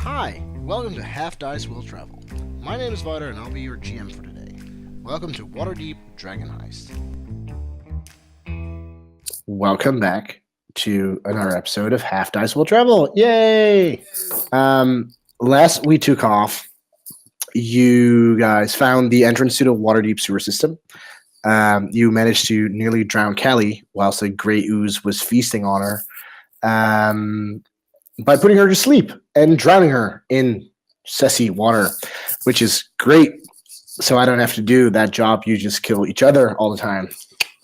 Hi, welcome to Half Dice Will Travel. My name is Vider and I'll be your GM for today. Welcome to Waterdeep Dragon Heist. Welcome back to another episode of Half Dice Will Travel. Yay! Last we took off, you guys found the entrance to the Waterdeep sewer system. You managed to nearly drown Kelly whilst a grey ooze was feasting on her. By putting her to sleep and drowning her in cessy water, which is great. So I don't have to do that job. You just kill each other all the time.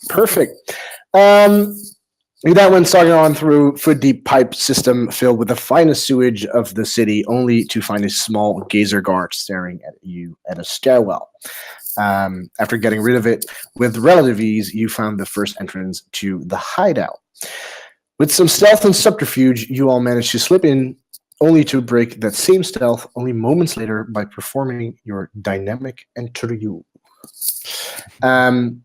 Perfect. That went starting on through foot-deep pipe system filled with the finest sewage of the city, only to find a small gazer guard staring at you at a stairwell. After getting rid of it with relative ease, you found the first entrance to the hideout. With some stealth and subterfuge, you all managed to slip in, only to break that same stealth only moments later by performing your dynamic interview. And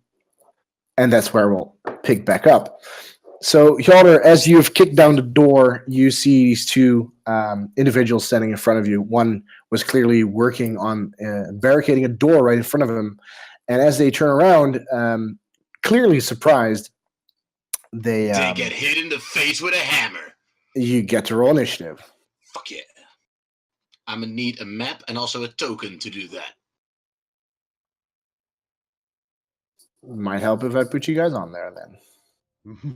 that's where we'll pick back up. So, Hjalmar, as you've kicked down the door, you see these two individuals standing in front of you. One was clearly working on barricading a door right in front of him. And as they turn around, clearly surprised, they get hit in the face with a hammer. You get to roll initiative. Fuck yeah. I'm gonna need a map and also a token to do that. Might help if I put you guys on there then.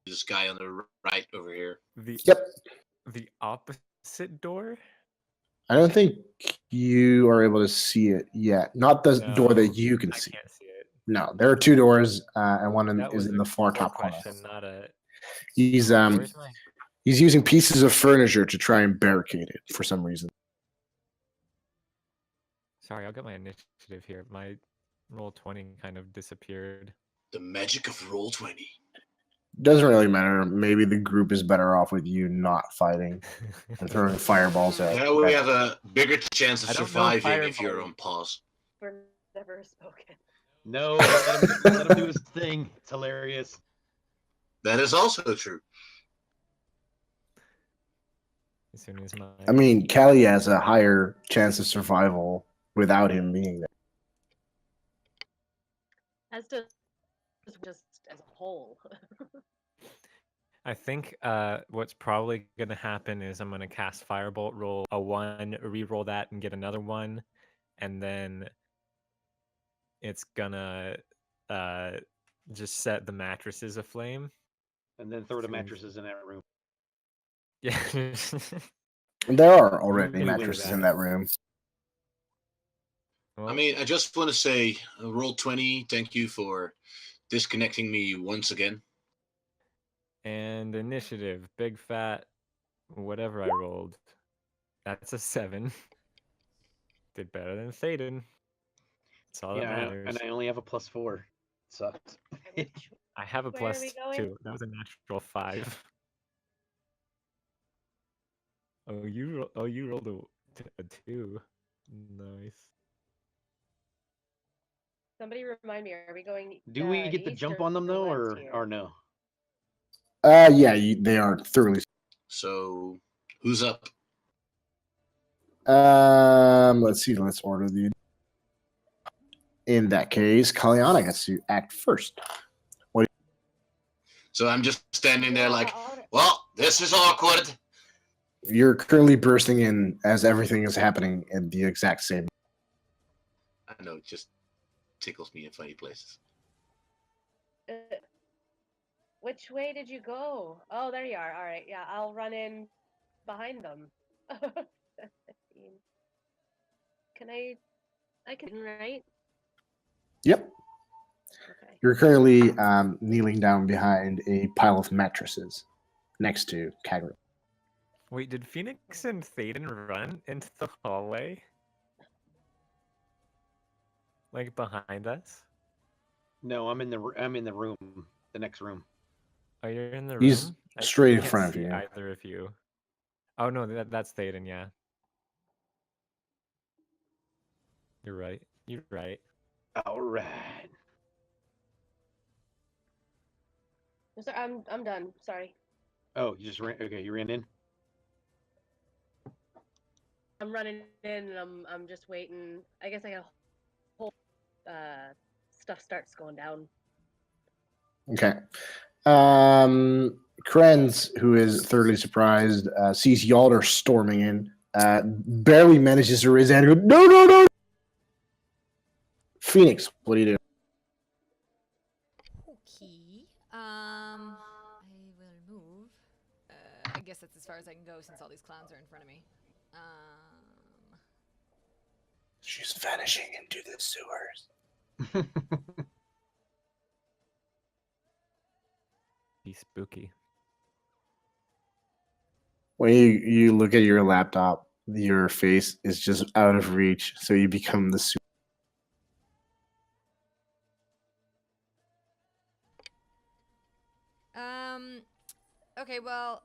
This guy on the right over here. The opposite door? I don't think you are able to see it yet. Not the door that you can see. I can't see it. No, there are two doors, and one is in the far top corner. Not a... He's using pieces of furniture to try and barricade it for some reason. Sorry, I'll get my initiative here. My roll 20 kind of disappeared. The magic of roll 20. Doesn't really matter. Maybe the group is better off with you not fighting and throwing fireballs out. Now we have a bigger chance of surviving if you're on pause. We're never spoken. No, let him do his thing. It's hilarious. That is also true. As soon as I mean, Callie has a higher chance of survival without him being there. As does just as a whole. I think what's probably going to happen is I'm going to cast Firebolt, roll a 1, re-roll that, and get another 1, and then it's going to just set the mattresses aflame. And then throw the mattresses in that room. Yeah. There are already mattresses in that room. Well, I mean, I just want to say, roll 20, thank you for disconnecting me once again. And initiative, big fat, whatever I rolled. That's a 7. Did better than Thaden. That's all that matters. And I only have a +4. Sucks. I have a +2. That was a natural 5. Oh, you rolled a 2. Nice. Somebody remind me, are we going? Do we get the jump on them though, or no? Yeah, they are thoroughly. So, who's up? Let's see. Let's order the. In that case, Kalyana gets to act first. So I'm just standing there like, well, this is awkward. You're currently bursting in as everything is happening in the exact same. I know, it just tickles me in funny places. Which way did you go? Oh, there you are. All right, yeah, I'll run in behind them. Can I can, right? Yep. Okay. You're currently kneeling down behind a pile of mattresses next to Kagri. Wait, did Phoenix and Thaden run into the hallway? Like behind us? No, I'm in the room, the next room. Oh, you're in the room? He's straight in front of you. Either of you. Oh no, that's Thaden, yeah. You're right. You're right. All right. I'm done. Sorry. Oh, you just ran. Okay, you ran in. I'm running in and I'm just waiting. I guess I got whole stuff starts going down. Okay. Krenz, who is thoroughly surprised, sees Yalder storming in, barely manages to raise his hand and go, no. Phoenix, what do you do? Okay. I will move. I guess that's as far as I can go since all these clowns are in front of me. She's vanishing into the sewers. Be spooky. When you look at your laptop, your face is just out of reach, so you become the sewer. Okay, well,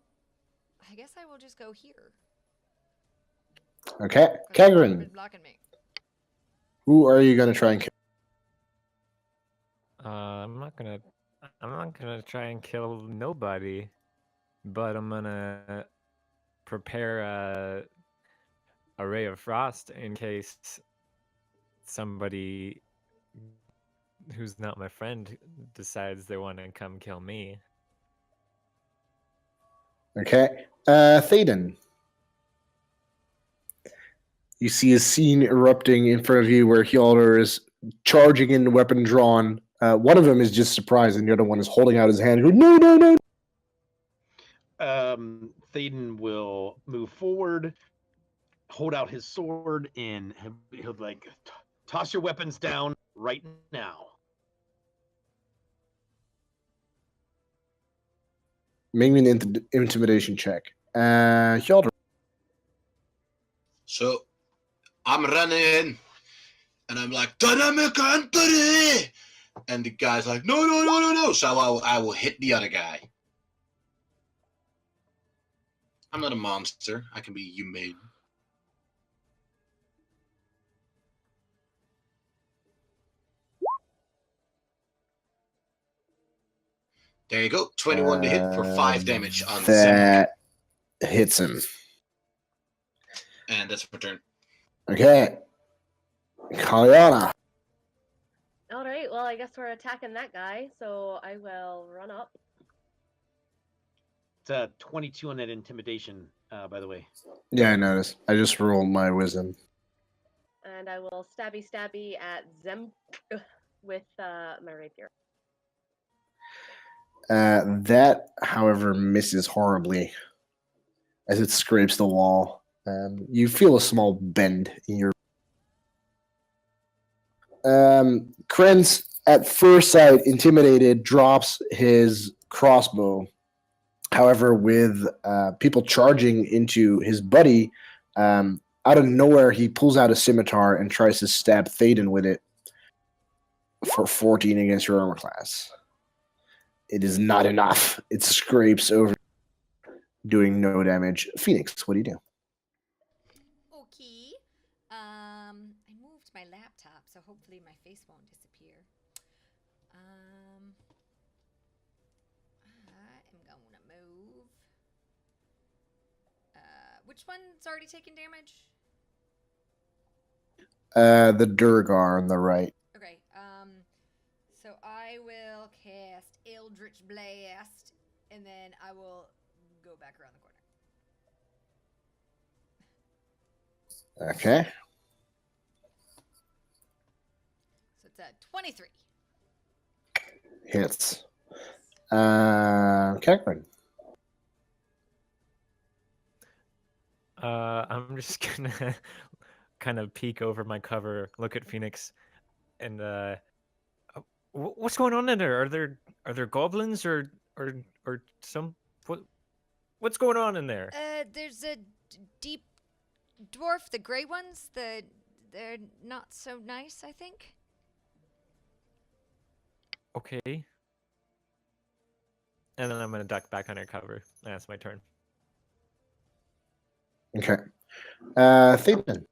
I guess I will just go here. Okay. 'Cause they've Kegrin, been blocking me. who are you going to try and kill? I'm not gonna try and kill nobody, but I'm gonna prepare a ray of frost in case somebody who's not my friend decides they want to come kill me. Okay. Thaden. You see a scene erupting in front of you where Hjalder is charging in, weapon drawn. One of them is just surprised, and the other one is holding out his hand and going, no. Thaden will move forward, hold out his sword, and he'll like toss your weapons down right now. Make me an intimidation check. Hjalder. So I'm running in, and I'm like, dynamic entity! And the guy's like, no. So I will hit the other guy. I'm not a monster. I can be humane. There you go. 21 to hit for 5 damage on Zemnik. That hits him. And that's my turn. Okay. Kalyana. All right, well, I guess we're attacking that guy, so I will run up. It's a 22 on that intimidation, by the way. Yeah, I noticed. I just rolled my wisdom. And I will stabby at Zem with my rapier. That, however, misses horribly as it scrapes the wall. You feel a small bend in your. Krenz, at first sight, intimidated, drops his crossbow. However, with people charging into his buddy, out of nowhere, he pulls out a scimitar and tries to stab Thaden with it for 14 against your armor class. It is not enough. It scrapes over, doing no damage. Phoenix, what do you do? Okay. I moved my laptop, so hopefully my face won't disappear. I'm gonna move. Which one's already taken damage? The Durgar on the right. Okay. So I will cast Eldritch Blast, and then I will go back around the corner. Okay. So it's at 23. Hits. Kekrin. I'm just gonna kind of peek over my cover, look at Phoenix, and what's going on in there? Are there goblins or some what's going on in there? There's a deep dwarf, the gray ones. They're not so nice, I think. Okay. And then I'm gonna duck back under cover. That's my turn. Okay. Thaden.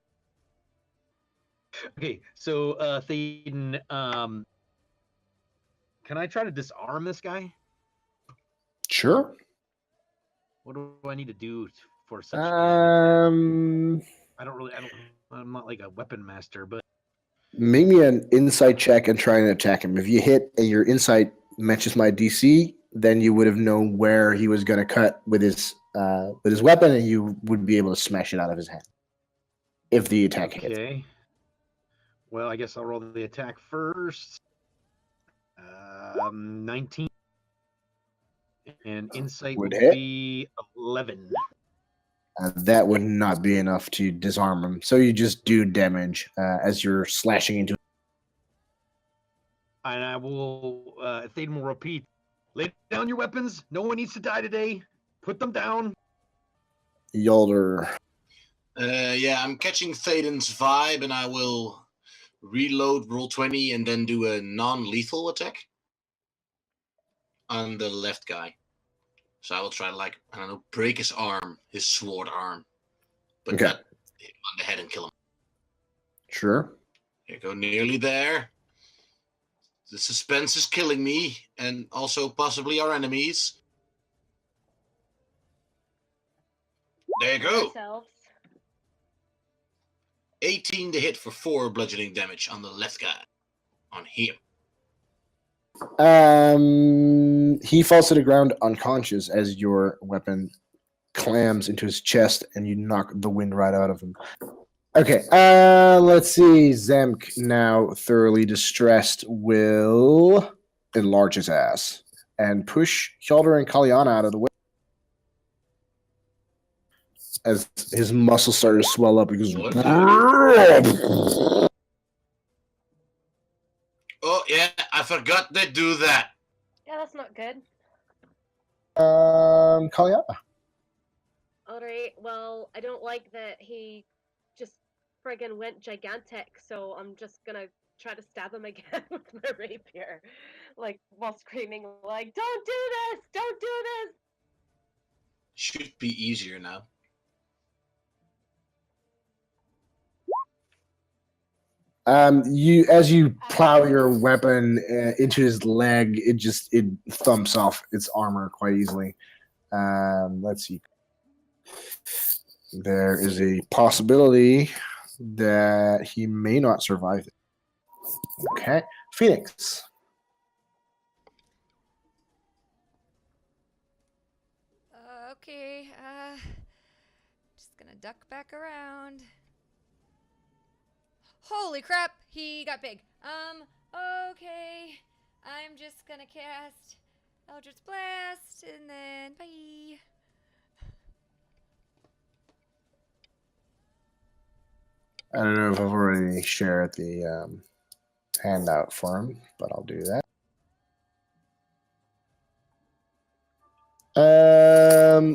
Okay, so Thaden, can I try to disarm this guy? Sure. What do I need to do for such damage? I'm not like a weapon master, but Make me an insight check and try and attack him. If you hit and your insight matches my DC, then you would have known where he was going to cut with his weapon, and you would be able to smash it out of his hand. If the attack hits. okay. Well, I guess I'll roll the attack first. 19. And insight Would will hit. be 11. That would not be enough to disarm him. So you just do damage as you're slashing into. And I will, Thaden will repeat, lay down your weapons. No one needs to die today. Put them down. Yolder. Yeah, I'm catching Thaden's vibe, and I will reload roll 20 and then do a non-lethal attack on the left guy. So I will try to, like, I don't know, break his arm, his sword arm. But Okay. not hit him on the head and kill him. Sure. Here you go, nearly there. The suspense is killing me, and also possibly our enemies. There you go. Ourselves. 18 to hit for 4 bludgeoning damage on the left guy. On him. He falls to the ground unconscious as your weapon clams into his chest and you knock the wind right out of him. Okay, let's see. Zemk, now thoroughly distressed, will enlarge his ass and push Hjalder and Kalyana out of the way. As his muscles started to swell up, he goes, Oh, yeah, I forgot to do that. Yeah, that's not good. Kalyana. Alright, well, I don't like that he just friggin' went gigantic, so I'm just gonna try to stab him again with my rapier. Like, while screaming, like, don't do this! Don't do this! Should be easier now. As you plow your weapon into his leg, it thumps off its armor quite easily. Let's see. There is a possibility that he may not survive it. Okay, Phoenix. Okay, just gonna duck back around. Holy crap, he got big. Okay. I'm just gonna cast Eldritch Blast and then bye. I don't know if I've already shared the handout for him, but I'll do that.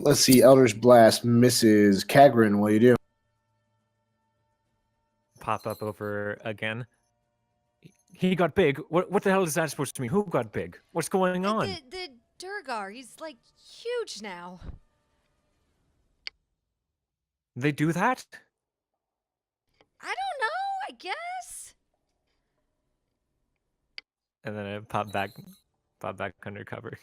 Let's see. Eldritch Blast misses. Kagrin, what do you do? Pop up over again. He got big. What the hell is that supposed to mean? Who got big? What's going on? The Durgar, he's like huge now. They do that? I don't know, I guess. And then I pop back undercover.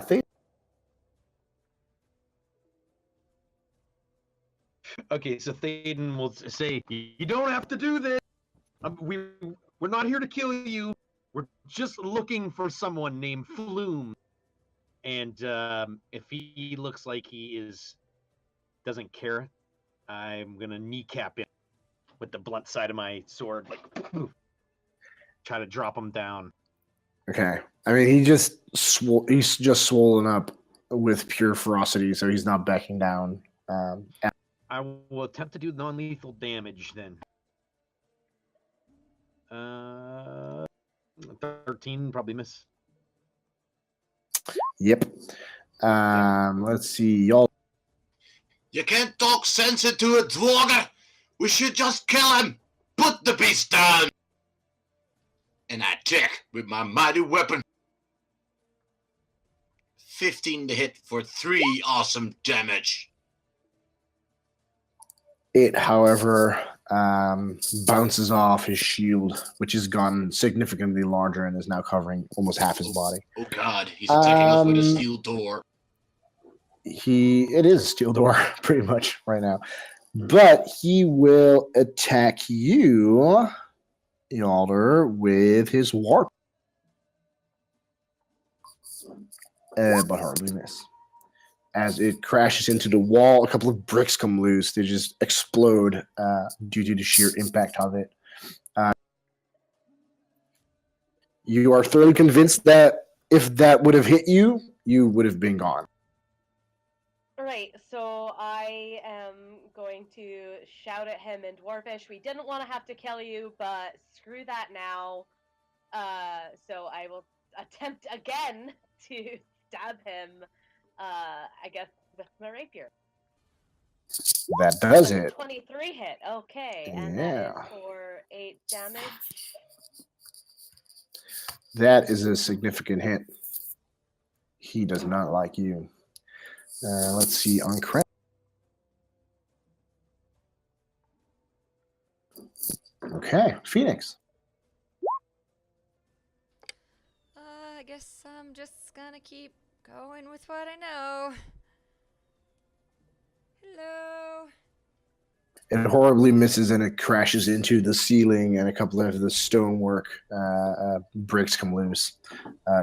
Think. Okay, so Thaden will say, "You don't have to do this. We're not here to kill you. We're just looking for someone named Flume. And if he looks like he doesn't care, I'm gonna kneecap him with the blunt side of my sword, like try to drop him down." Okay. I mean, he's just swollen up with pure ferocity, so he's not backing down. I will attempt to do non-lethal damage then. 13, probably miss. Yep. Let's see. Y'all. You can't talk sense into a dwarger. We should just kill him. Put the beast down. And I attack with my mighty weapon. 15 to hit for 3 awesome damage. It, however, bounces off his shield, which has gotten significantly larger and is now covering almost half his body. Oh god, he's attacking us with a steel door. it is a steel door pretty much right now. But he will attack you, Yalder, with his warp. But hardly miss. As it crashes into the wall, a couple of bricks come loose. They just explode due to the sheer impact of it. You are thoroughly convinced that if that would have hit you, you would have been gone. Right, so I am going to shout at him in Dwarfish, we didn't want to have to kill you, but screw that now. So I will attempt again to stab him, I guess, with my rapier. That does hit. 23 hit, okay, and Yeah. that is for 8 damage. That is a significant hit. He does not like you. Let's see on credit. Okay, Phoenix. I guess I'm just gonna keep going with what I know. Hello. It horribly misses and it crashes into the ceiling, and a couple of the stonework bricks come loose.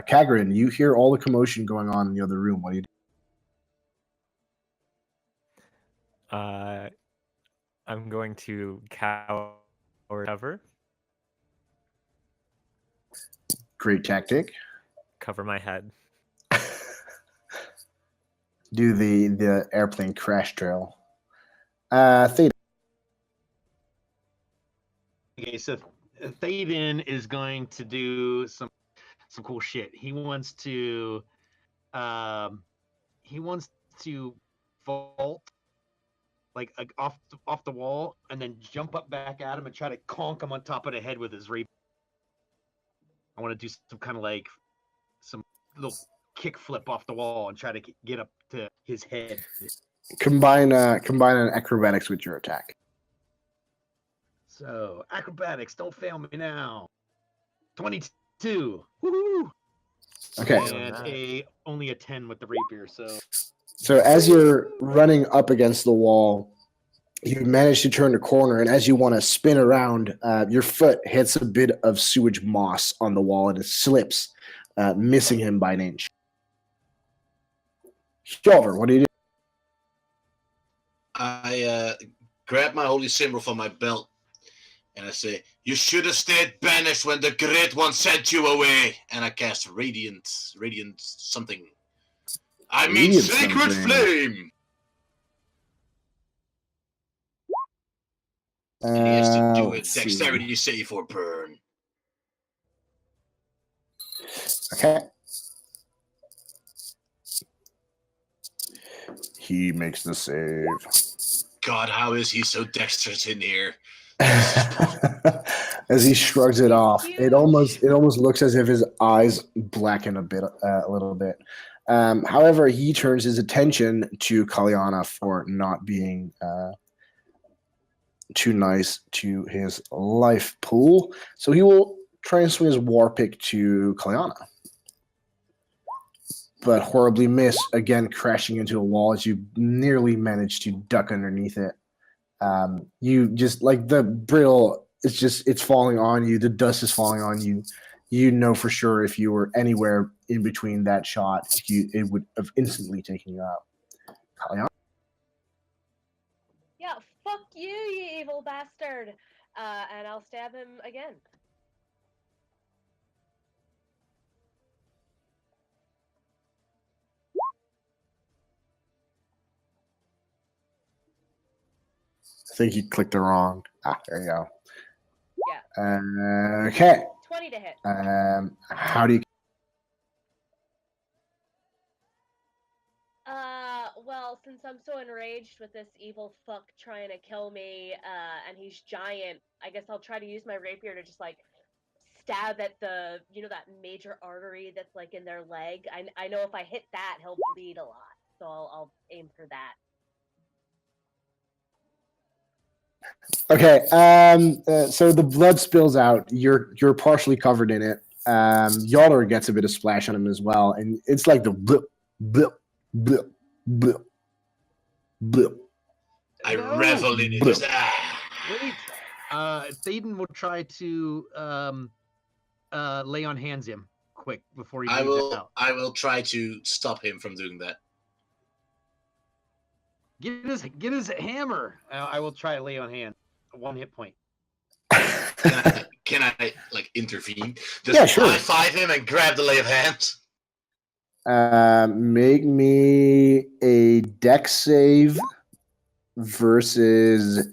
Kagrin, you hear all the commotion going on in the other room. What do you do? I'm going to cover. Great tactic. Cover my head. Do the airplane crash drill. Theta. Okay, so Thaden is going to do some cool shit. He wants to vault like off the wall and then jump up back at him and try to conk him on top of the head with his rapier. I want to do some kind of like some little kick flip off the wall and try to get up to his head. Combine an acrobatics with your attack. So acrobatics, don't fail me now. 22. Woohoo! Okay. And only a 10 with the rapier. So as you're running up against the wall, you manage to turn the corner, and as you want to spin around, your foot hits a bit of sewage moss on the wall, and it slips, missing him by an inch. Shoulder, what do you do? I grab my holy symbol from my belt and I say, "You should have stayed banished when the Great One sent you away." And I cast radiant something. I mean, Radiant sacred something. flame. And he has to do a Let's see. dexterity save for burn. Okay. He makes the save. God, how is he so dexterous in here? As he shrugs it off, it almost looks as if his eyes blacken a little bit. However, he turns his attention to Kalyana for not being too nice to his life pool, so he will try and swing his war pick to Kalyana, but horribly miss, again crashing into a wall as you nearly manage to duck underneath it. You just like the brittle, it's falling on you, the dust is falling on you. You know for sure if you were anywhere in between that shot, it would have instantly taken you out. Kalyana? Yeah, fuck you, you evil bastard! And I'll stab him again. I think you clicked the wrong. There you go. Yeah. Okay. 20 to hit. How do you? Well, since I'm so enraged with this evil fuck trying to kill me, and he's giant, I guess I'll try to use my rapier to just, like, stab at the, that major artery that's, like, in their leg. I know if I hit that, he'll bleed a lot, so I'll aim for that. Okay. So the blood spills out. You're partially covered in it. Yalder gets a bit of splash on him as well, and it's like the blip, blip, blip, Blip. Blip. I No! revel in it. Blip. Just, Wait. Thaden will try to lay on hands him quick before he bleeds out. I will try to stop him from doing that. Get his hammer. I will try to lay on hands. 1 hit point. Can I like intervene? Just Yeah, sure. high five him and grab the lay of hands. Make me a dex save versus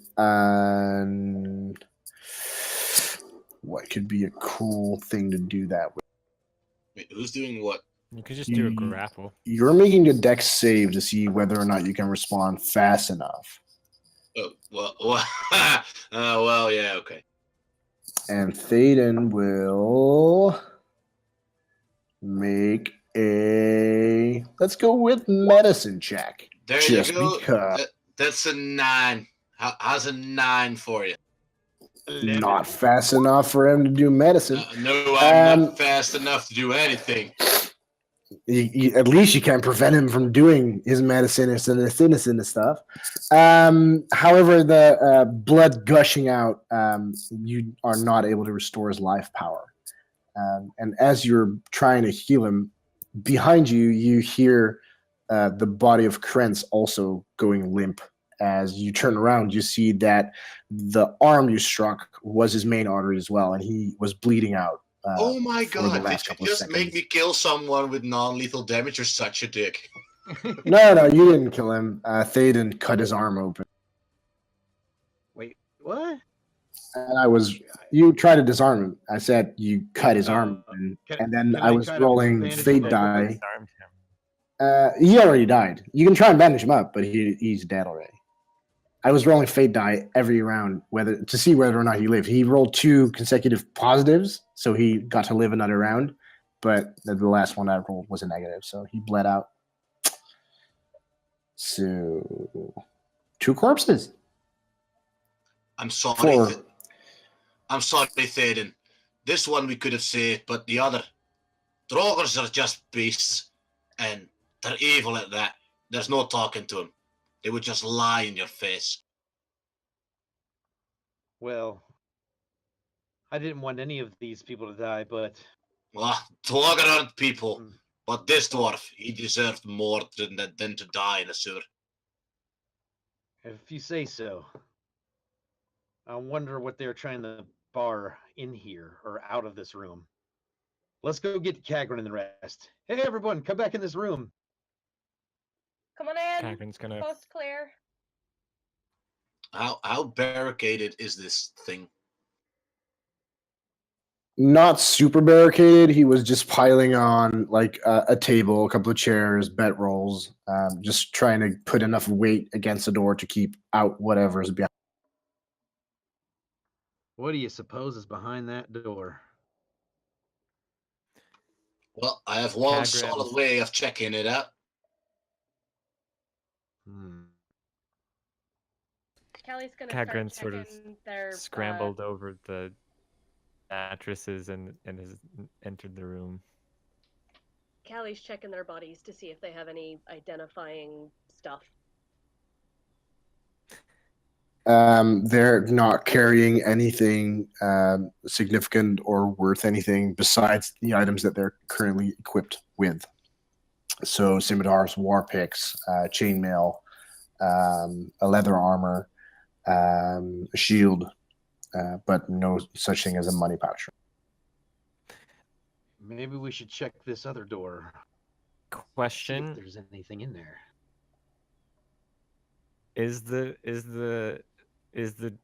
what could be a cool thing to do that with. Wait, who's doing what? You could just do a You- grapple. You're making a dex save to see whether or not you can respond fast enough. Oh, well, yeah, okay. And Thaden will make a, let's go with medicine check. There Just you go. because. That's a 9. How's a 9 for you? Not fast enough for him to do medicine. No, I'm Um, not fast enough to do anything. At least you can't prevent him from doing his medicine and stuff. However, the blood gushing out, you are not able to restore his life power. And as you're trying to heal him, behind you, you hear the body of Krentz also going limp. As you turn around, you see that the arm you struck was his main artery as well, and he was bleeding out. Oh my for the god, last did couple you of just make seconds. me kill someone with non-lethal damage? You're such a dick. No, you didn't kill him. Thaden cut his arm open. Wait, what? And you tried to disarm him. I said you cut his arm open, and then can I I was try to rolling bandage fate him up? die. Disarmed him. He already died. You can try and bandage him up, but he's dead already. I was rolling fate die every round to see whether or not he lived. He rolled 2 consecutive positives, so he got to live another round. But the last one I rolled was a negative, so he bled out. So 2 corpses. I'm sorry. 4. I'm sorry, Thaden. This one we could have saved, but the other. Draugrs are just beasts, and they're evil at that. There's no talking to them. They would just lie in your face. Well, I didn't want any of these people to die, but Well, Draugr aren't people, Mm. but this dwarf, he deserved more than to die in a sewer. if you say so. I wonder what they're trying to bar in here or out of this room. Let's go get Kagran and the rest. Hey, everyone, come back in this room. Come on in. Kagran's gonna Coast clear. How barricaded is this thing? Not super barricaded. He was just piling on like a table, a couple of chairs, bedrolls, just trying to put enough weight against the door to keep out whatever's behind. What do you suppose is behind that door? Well, I have one Kagran's- solid way of checking it out. Kelly's gonna start Kagran sort of checking their scrambled over the mattresses and has entered the room. Callie's checking their bodies to see if they have any identifying stuff. They're not carrying anything significant or worth anything besides the items that they're currently equipped with. So scimitars, war picks, chainmail, a leather armor, a shield, but no such thing as a money pouch. Maybe we should check this other door. See if Question: there's anything in there. Is the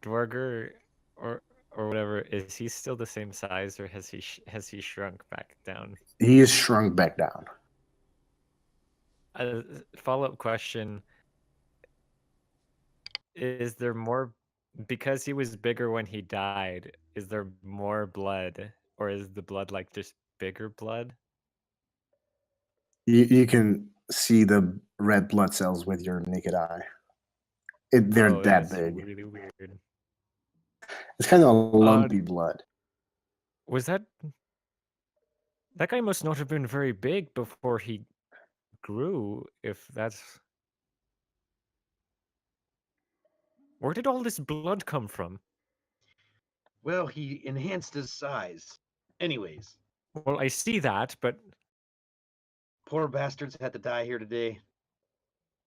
Dwarger or whatever, is he still the same size, or has he shrunk back down? He is shrunk back down. Follow-up question: is there more, because he was bigger when he died, is there more blood, or is the blood like just bigger blood? You can see the red blood cells with your naked eye. They're Oh, that that's big. really weird. It's kind of lumpy blood. Was that guy must not have been very big before he grew, if that's Where did all this blood come from? Well, he enhanced his size. Anyways, Well, I see that, but poor bastards had to die here today.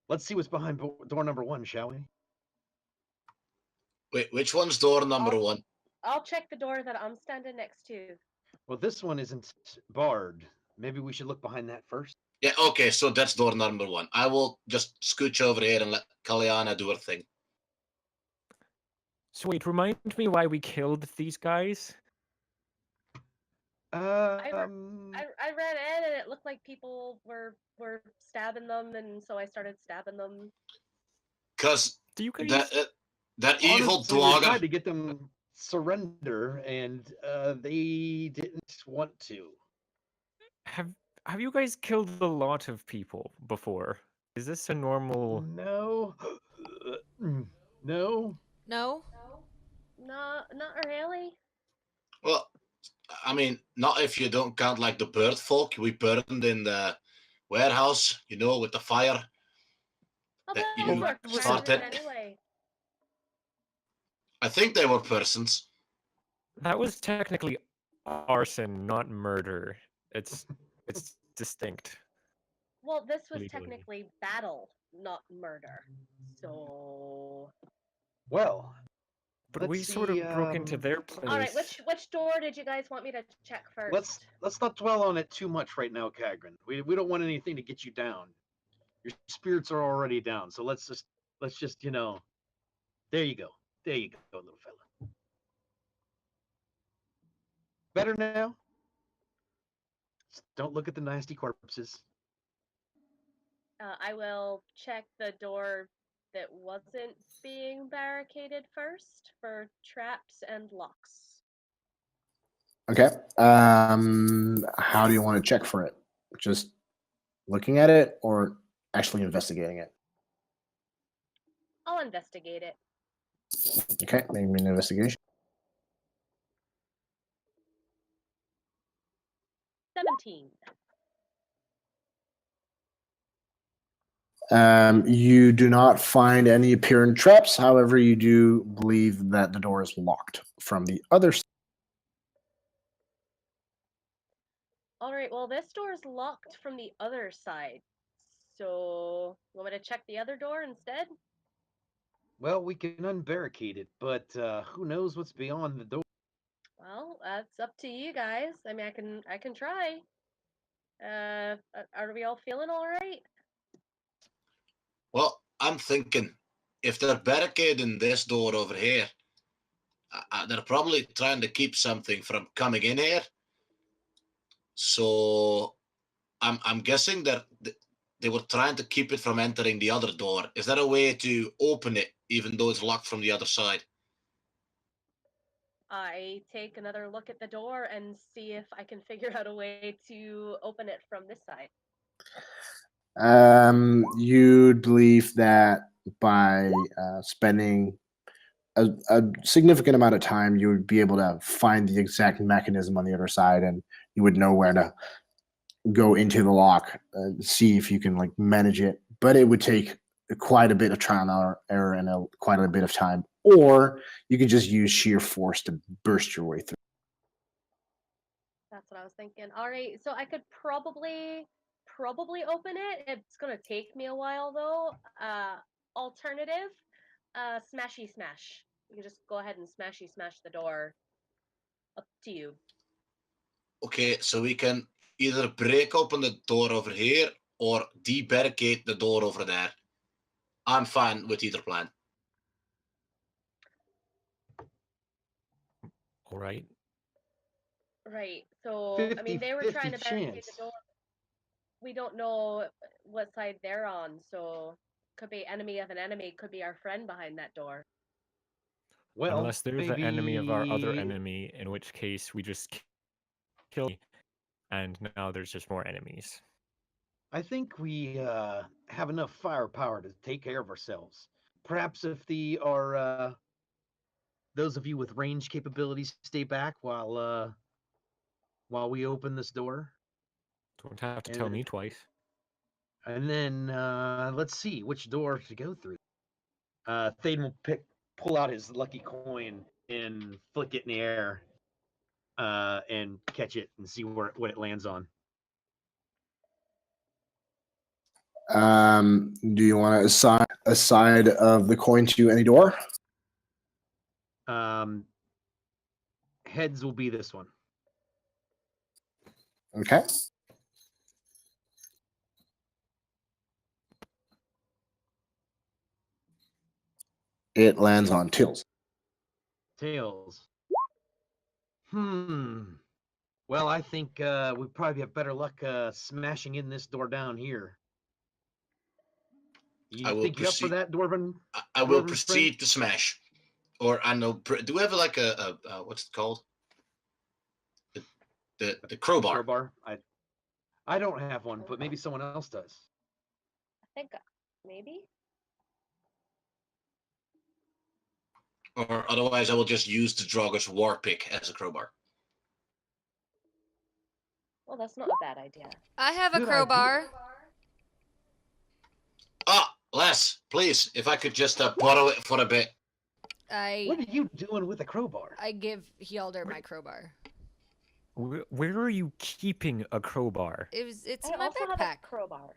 Let's see what's behind door number 1, shall we? Wait, which one's door number I'll- 1? I'll check the door that I'm standing next to. Well, this one isn't barred. Maybe we should look behind that first. Yeah, okay, so that's door number 1. I will just scooch over here and let Kalyana do her thing. so wait, remind me why we killed these guys? I ran in and it looked like people were stabbing them, and so I started stabbing them. Because Do you guys that evil honestly, we tried dogger. to get them surrender, and they didn't want to. have you guys killed a lot of people before? Is this a normal? No. No. No? No, not really. Well, I mean, not if you don't count like the bird folk we burned in the warehouse, with the fire. Oh, That those you were started. persons anyway. I think they were persons. That was technically arson, not murder. It's distinct. Well, this was Legally. technically battle, not murder. So, Well, But we let's sort of see, broke into their place. all right, which door did you guys want me to check first? let's not dwell on it too much right now, Kagrin. We don't want anything to get you down. Your spirits are already down, so let's just there you go. There you go, little fella. Better now? Just don't look at the nasty corpses. I will check the door that wasn't being barricaded first for traps and locks. Okay. How do you want to check for it? Just looking at it or actually investigating it? I'll investigate it. Okay, make me an investigation. 17. You do not find any apparent traps. However, you do believe that the door is locked from the other side. All right, well, this door is locked from the other side. So, you want me to check the other door instead? Well, we can unbarricade it, but who knows what's beyond the door? Well, that's up to you guys. I mean, I can try. Are we all feeling all right? Well, I'm thinking if they're barricading this door over here, they're probably trying to keep something from coming in here. So I'm guessing that they were trying to keep it from entering the other door. Is there a way to open it even though it's locked from the other side? I take another look at the door and see if I can figure out a way to open it from this side. You'd believe that by spending a significant amount of time, you would be able to find the exact mechanism on the other side, and you would know where to go into the lock, see if you can like manage it. But it would take quite a bit of trial and error and quite a bit of time. Or you could just use sheer force to burst your way through. That's what I was thinking. All right, so I could probably open it. It's gonna take me a while though. Alternative, smashy smash. You can just go ahead and smashy smash the door. Up to you. Okay, so we can either break open the door over here or debarricade the door over there. I'm fine with either plan. All right. Right. So I mean, they were trying to 50-50 barricade chance. the door. We don't know what side they're on, so could be enemy of an enemy, could be our friend behind that door. Well, Unless they're maybe... the enemy of our other enemy, in which case we just kill me, and now there's just more enemies. I think we have enough firepower to take care of ourselves. Perhaps if those of you with range capabilities stay back while we open this door. Don't have to tell me twice. And then let's see which door to go through. Thaden will pick pull out his lucky coin and flick it in the air, and catch it and see what it lands on. Do you want to assign a side of the coin to any door? Heads will be this one. Okay. It lands on tails. Tails. Well, I think we probably have better luck smashing in this door down here. I You will think you up for proceed. that, Dwarven? I will Dwarven proceed friend? to smash. Or I know. Do we have like a what's it called? The crowbar. Crowbar. I don't have one, but maybe someone else does. I think maybe. Or otherwise, I will just use the Draugr's war pick as a crowbar. Well, that's not a bad idea. I have a Good crowbar. Ah, Les, please, if I could just borrow it for a bit. What I are you doing with a crowbar? give Hjalder my crowbar. Where are you keeping a crowbar? It's I in my also have a backpack. crowbar.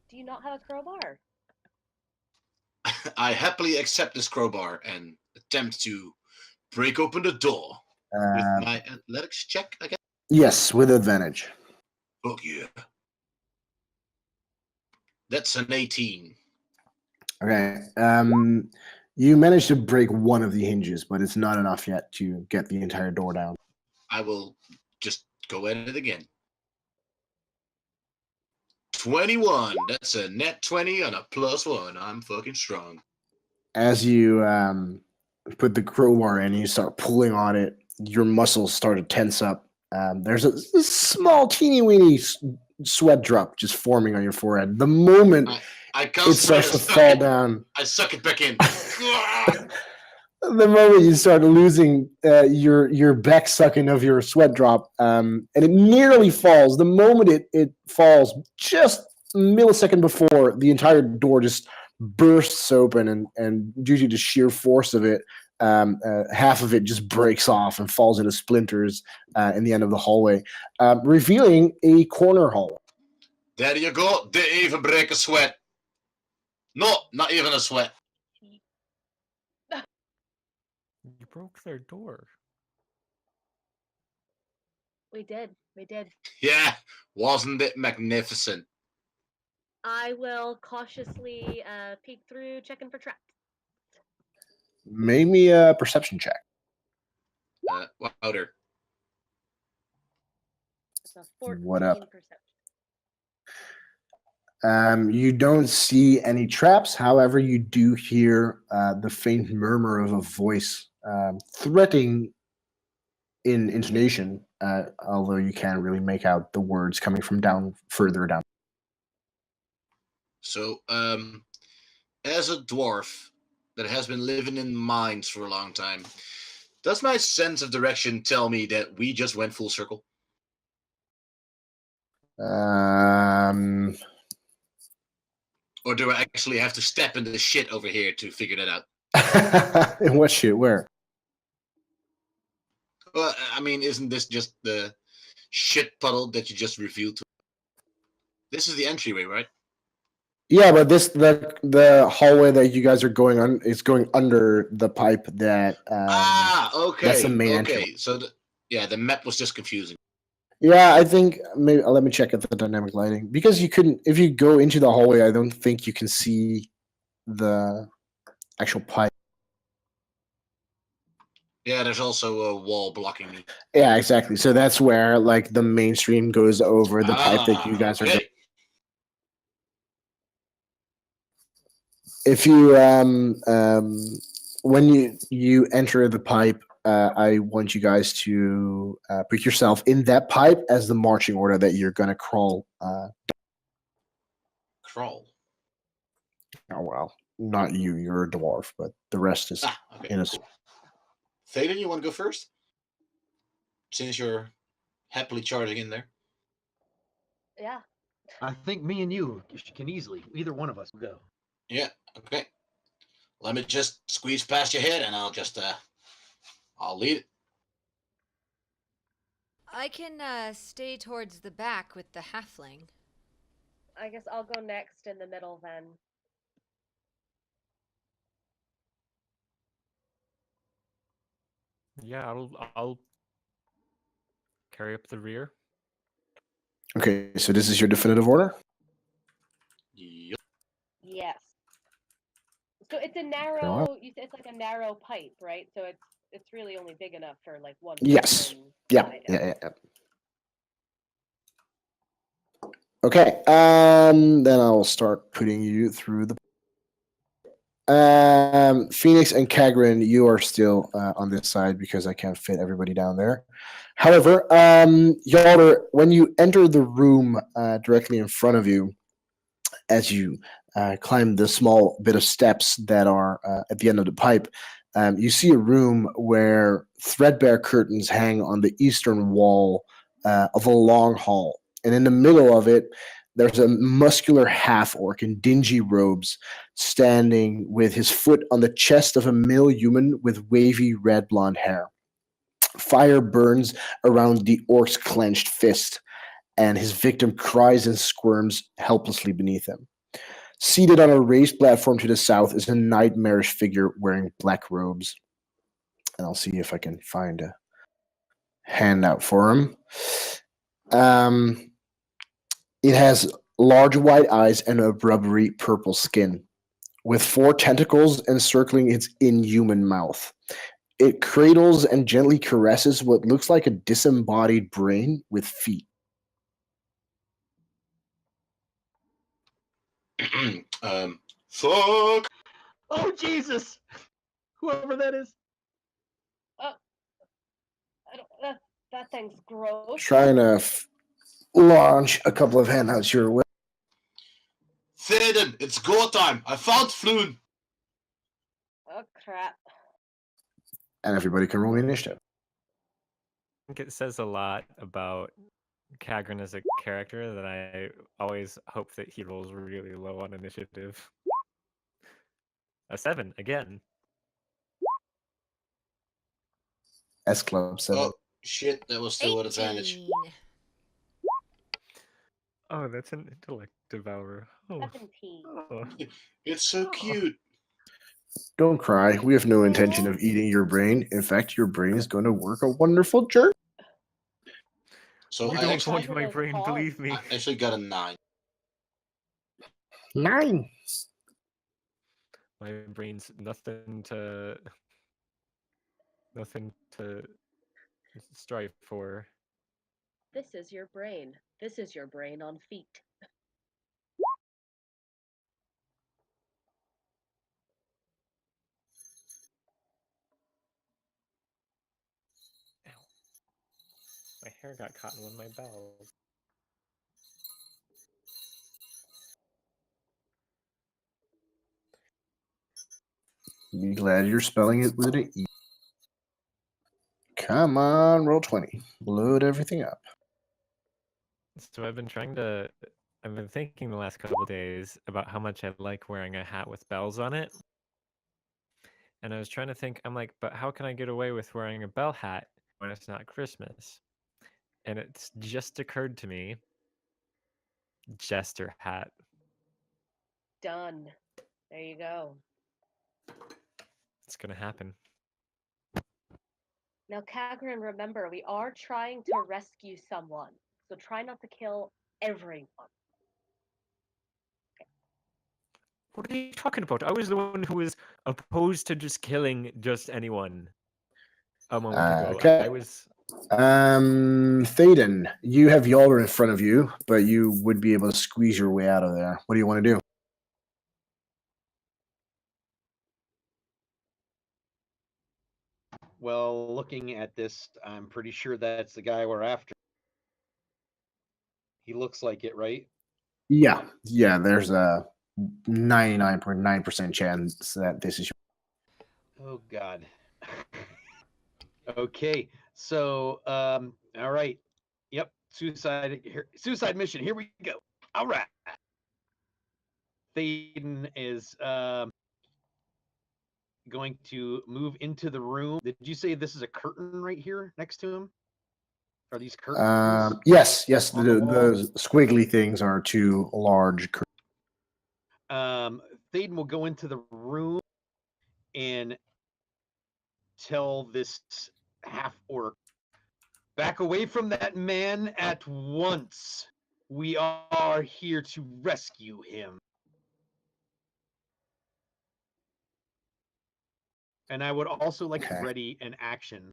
Do you not have a crowbar? I happily accept this crowbar and attempt to break open the door with my athletics check, I guess. Yes, with advantage. Fuck yeah. That's an 18. Okay. You managed to break one of the hinges, but it's not enough yet to get the entire door down. I will just go at it again. 21. That's a net 20 on a +1. I'm fucking strong. As you put the crowbar in, you start pulling on it. Your muscles start to tense up. There's a small, teeny weeny sweat drop just forming on your forehead. The moment I can't it starts to suck fall it. down, I suck it back in. the moment you start losing your back sucking of your sweat drop, and it nearly falls. The moment it falls, just a millisecond before, the entire door just bursts open, and due to the sheer force of it, half of it just breaks off and falls into splinters in the end of the hallway, revealing a corner hall. There you go. Didn't even break a sweat. No, not even a sweat. You broke their door. We did. We did. Yeah, wasn't it magnificent? I will cautiously peek through, checking for traps. Make me a perception check. Louder. It's a 14 What up? perception. You don't see any traps. However, you do hear the faint murmur of a voice, threatening in intonation, although you can't really make out the words coming from further down. So, as a dwarf that has been living in mines for a long time, does my sense of direction tell me that we just went full circle? Or do I actually have to step in the shit over here to figure that out? What shit? Where? Well, I mean, isn't this just the shit puddle that you just revealed to? This is the entryway, right? Yeah, but the hallway that you guys are going on is going under the pipe that. Okay. That's the main entryway. Okay, so the map was just confusing. Yeah, I think maybe let me check at the dynamic lighting, because you couldn't. If you go into the hallway, I don't think you can see the actual pipe. Yeah, there's also a wall blocking me. Yeah, exactly. So that's where like the mainstream goes over the pipe that you guys are. Okay. If you when you enter the pipe, I want you guys to put yourself in that pipe as the marching order that you're gonna crawl. Crawl. Oh well, not you. You're a dwarf, but the rest is Okay. in a. Cool. Thaden, you want to go first? Since you're happily charging in there. Yeah. I think me and you can easily, either one of us, go. Yeah, okay. Let me just squeeze past your head, and I'll lead it. I can stay towards the back with the halfling. I guess I'll go next in the middle then. Yeah, I'll carry up the rear. Okay, so this is your definitive order? Yep. Yes. So it's a narrow. You said it's like a narrow pipe, right? So it's really only big enough for like one Yes. person. Yeah, Yeah. yeah. Okay, then I'll start putting you through the. Phoenix and Kagrin, you are still on this side because I can't fit everybody down there. However, Yalder, when you enter the room directly in front of you, as you climb the small bit of steps that are at the end of the pipe, you see a room where threadbare curtains hang on the eastern wall of a long hall. And in the middle of it, there's a muscular half-orc in dingy robes standing with his foot on the chest of a male human with wavy red blonde hair. Fire burns around the orc's clenched fist, and his victim cries and squirms helplessly beneath him. Seated on a raised platform to the south is a nightmarish figure wearing black robes. And I'll see if I can find a handout for him. It has large white eyes and a rubbery purple skin, with 4 tentacles encircling its inhuman mouth. It cradles and gently caresses what looks like a disembodied brain with feet. Fuck. Oh Jesus! Whoever that is. I don't, that thing's gross. Trying to launch a couple of handouts your way. Theoden, it's go time. I found Floon. Oh crap. And everybody can roll initiative. I think it says a lot about Kagrin as a character that I always hope that he rolls really low on initiative. A 7 again. S Club 7. Oh shit, that was still an advantage. 18. Oh, that's an intellect devourer. Oh. 17. Oh. It's so cute. Don't cry. We have no intention of eating your brain. In fact, your brain is going to work a wonderful journey. So You I don't actually, want my brain, believe me. I actually got a 9. 9. My brain's nothing to strive for. This is your brain. This is your brain on feet. Ow. My hair got caught in one of my bells. Be glad you're spelling it with an E. Come on, roll 20. Load everything up. So I've been thinking the last couple of days about how much I like wearing a hat with bells on it. And I was trying to think, I'm like, but how can I get away with wearing a bell hat when it's not Christmas? And it's just occurred to me, jester hat. Done. There you go. It's gonna happen. Now, Kagrin, remember, we are trying to rescue someone. So try not to kill everyone. What are you talking about? I was the one who was opposed to just killing just anyone a moment ago. Okay. I was. Thaden, you have Yalder in front of you, but you would be able to squeeze your way out of there. What do you want to do? Well, looking at this, I'm pretty sure that's the guy we're after. He looks like it, right? Yeah, there's a 99.9% chance that this is Oh God. Okay, so all right. Yep, suicide mission. Here we go. All right. Thaden is going to move into the room. Did you say this is a curtain right here next to him? Are these curtains? Yes. on the wall? The squiggly things are two large. Thaden will go into the room and tell this half orc, back away from that man at once. We are here to rescue him. And I would also like to Okay. ready an action.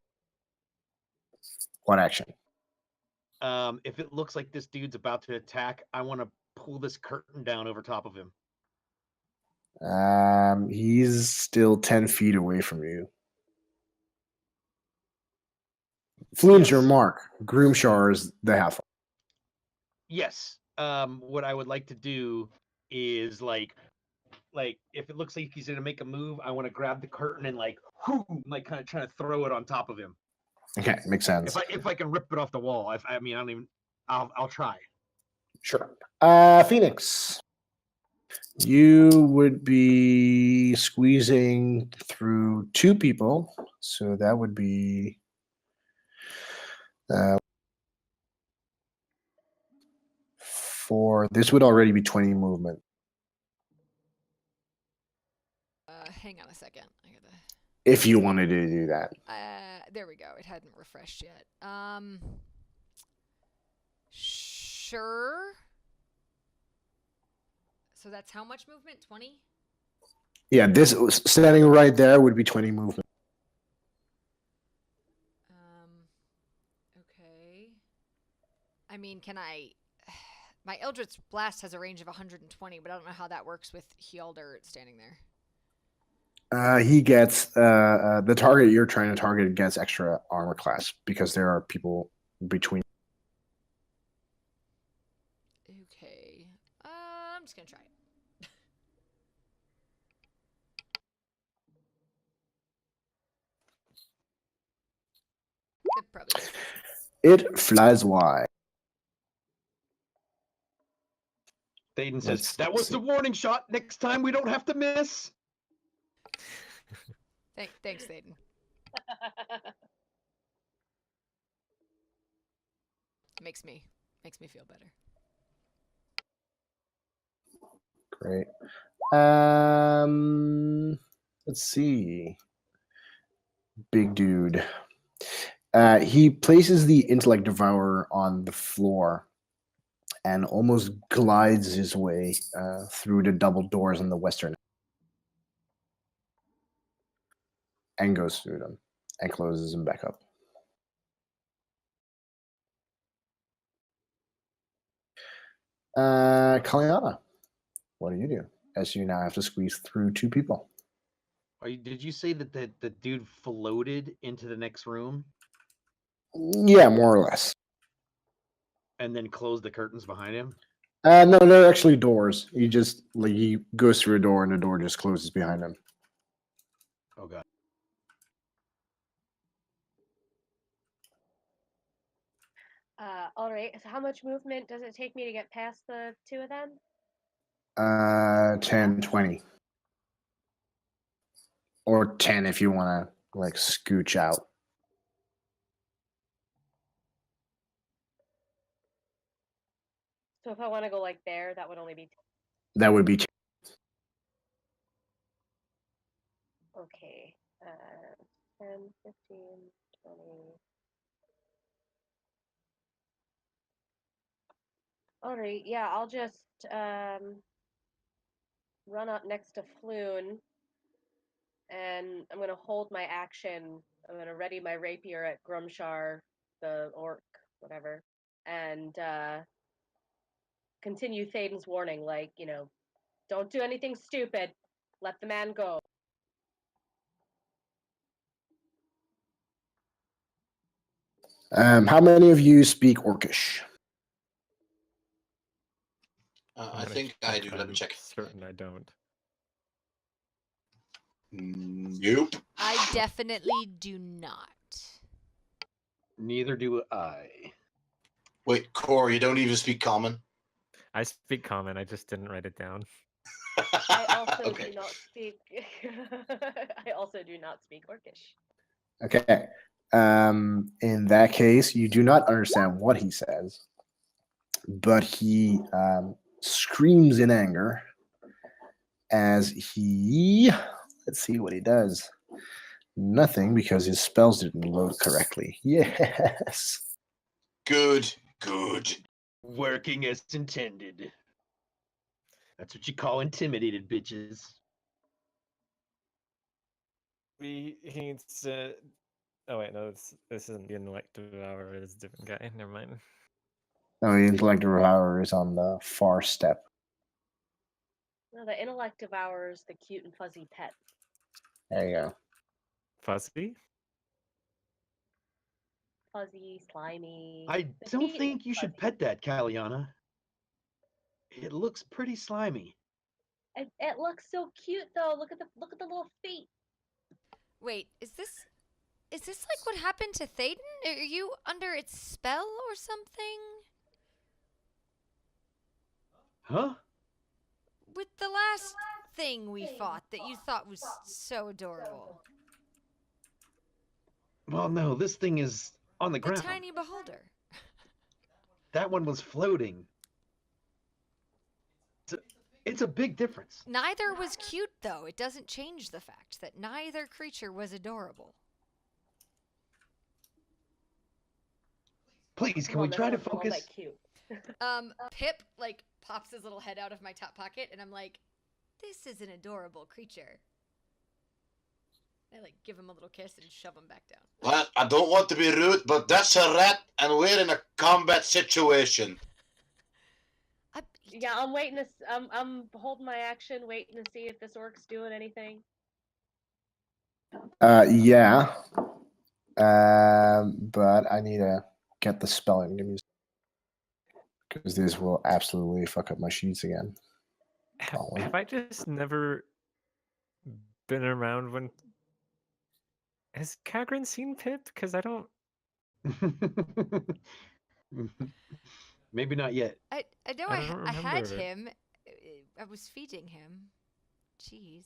What action? If it looks like this dude's about to attack, I want to pull this curtain down over top of him. He's still 10 feet away from you. Fluen's your Yes. mark. Groomshar is the half. Yes. What I would like to do is like if it looks like he's gonna make a move, I want to grab the curtain and like kind of trying to throw it on top of him. Okay, makes sense. If I can rip it off the wall, I mean I don't even. I'll try. Sure. Phoenix. You would be squeezing through two people, so that would be this would already be 20 movement. Hang on a second. I gotta. If you wanted to do that. There we go. It hadn't refreshed yet. Sure. So that's how much movement? 20? Yeah, this standing right there would be 20 movement. Okay. I mean, can I... My Eldritch Blast has a range of 120, but I don't know how that works with Hjalder standing there. He gets the target you're trying to target gets extra armor class because there are people between. Okay. I'm just gonna try it. It probably does. It flies wide. Thaden says, Let's that was see. the warning shot. Next time we don't have to miss. Thanks, Thaden. Makes me feel better. Great. Let's see. Big dude. He places the intellect devourer on the floor and almost glides his way through the double doors on the western and goes through them and closes them back up. Kalyana, what do you do as you now have to squeeze through two people? Did you say that the dude floated into the next room Yeah, more or less. and then closed the curtains behind him? No, they're actually doors. He goes through a door and the door just closes behind him. Oh god. All right. So how much movement does it take me to get past the two of them? 10, 20. Or 10 if you want to like scooch out. So if I want to go like there, that would only be That would be 10. okay. 10, 15, 20. All right. Yeah, I'll just run up next to Floon, and I'm gonna hold my action. I'm gonna ready my rapier at Grumshar, the orc, whatever, and continue Thaden's warning, like, don't do anything stupid. Let the man go. How many of you speak Orcish? I think I do. Let me check. Certain I don't. Nope. I definitely do not. Neither do I. Wait, Core, you don't even speak common? I speak common. I just didn't write it down. I also Okay. do not speak. I also do not speak Orcish. Okay. In that case, you do not understand what he says, but he screams in anger as he. Let's see what he does. Nothing, because his spells didn't load correctly. Yes. Good, good. Working as intended. That's what you call intimidated, bitches. He needs to. Oh wait, no, this isn't the elective hour. It's a different guy. Never mind. No, the intellect power is on the far step. No, the intellect devours the cute and fuzzy pet. There you go. Fuzzy. Fuzzy, slimy. I The don't feet think look you should fuzzy. pet that, Kaliana. It looks pretty slimy. It looks so cute though. Look at the little feet. Wait, is this like what happened to Thaden? Are you under its spell or something? Huh? With the last thing we fought that you thought was so adorable. Well, no, this thing is on the The ground. tiny beholder. That one was floating. It's a big difference. Neither was cute, though. It doesn't change the fact that neither creature was adorable. Please, can Well, we this try to one's a little focus? bit cute. Pip, like, pops his little head out of my top pocket, and I'm like, this is an adorable creature. I, like, give him a little kiss and shove him back down. Well, I don't want to be rude, but that's a rat, and we're in a combat situation. Yeah, I'm waiting to. I'm holding my action, waiting to see if this orc's doing anything. Yeah. But I need to get the spelling. Give me, because this will absolutely fuck up my sheets again. Golly. Have I just never been around when? Has Kagran seen Pip? Because I don't. Maybe not yet. I know I don't I had remember. him. I was feeding him. Jeez.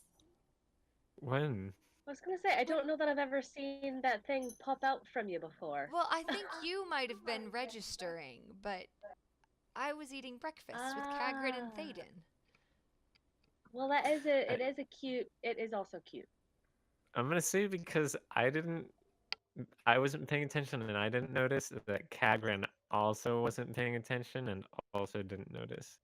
When? I was gonna say I don't know that I've ever seen that thing pop out from you before. Well, I think you might have been registering, but I was eating breakfast with Kagran and Thaden. Well, that is a. It is a cute. It is also cute. I'm gonna say because I wasn't paying attention, and I didn't notice that Kagran also wasn't paying attention and also didn't notice.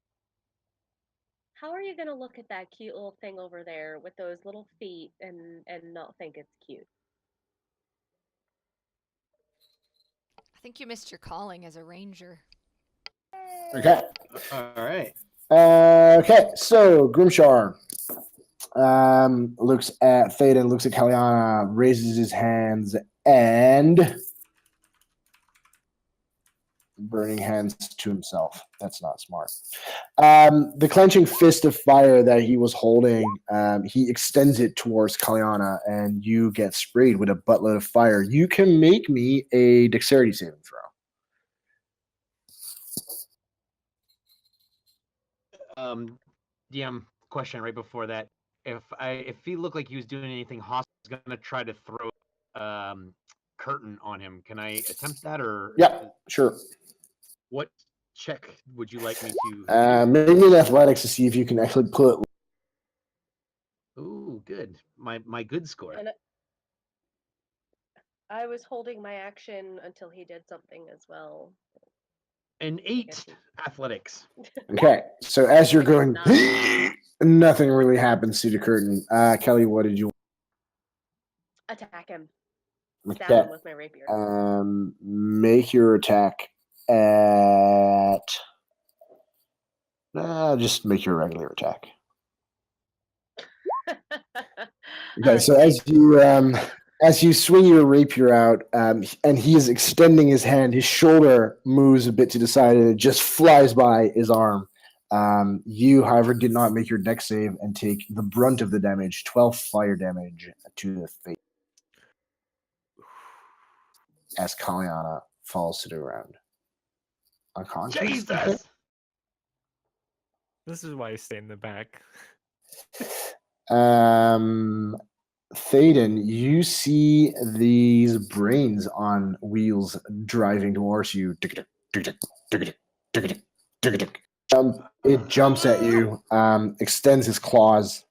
How are you gonna look at that cute little thing over there with those little feet and not think it's cute? I think you missed your calling as a ranger. Okay. All right. Okay. So Grimshar looks at Thaden, looks at Kaliana, raises his hands, and burning hands to himself. That's not smart. The clenching fist of fire that he was holding, he extends it towards Kaliana, and you get sprayed with a buttload of fire. You can make me a dexterity saving throw. DM question right before that. If he looked like he was doing anything hostile, I was gonna try to throw curtain on him. Can I attempt that, or Yeah, sure. what check would you like me to? Make me an athletics to see if you can actually pull it. Ooh, good. My good score. And I was holding my action until he did something as well. An 8 athletics. Okay, so as you're going, Nine. nothing really happens to the curtain. Kelly, what did you? Attack him. Stab Okay. him with my rapier. Make your attack at. Just make your regular attack. Okay, so as you swing your rapier out, and he is extending his hand, his shoulder moves a bit to the side, and it just flies by his arm. You, however, did not make your dex save and take the brunt of the damage, 12 fire damage to the face, as Kaliana falls to the ground. Unconscious? Jesus! This is why you stay in the back. Thaden, you see these brains on wheels driving towards you. It jumps at you, extends its claws,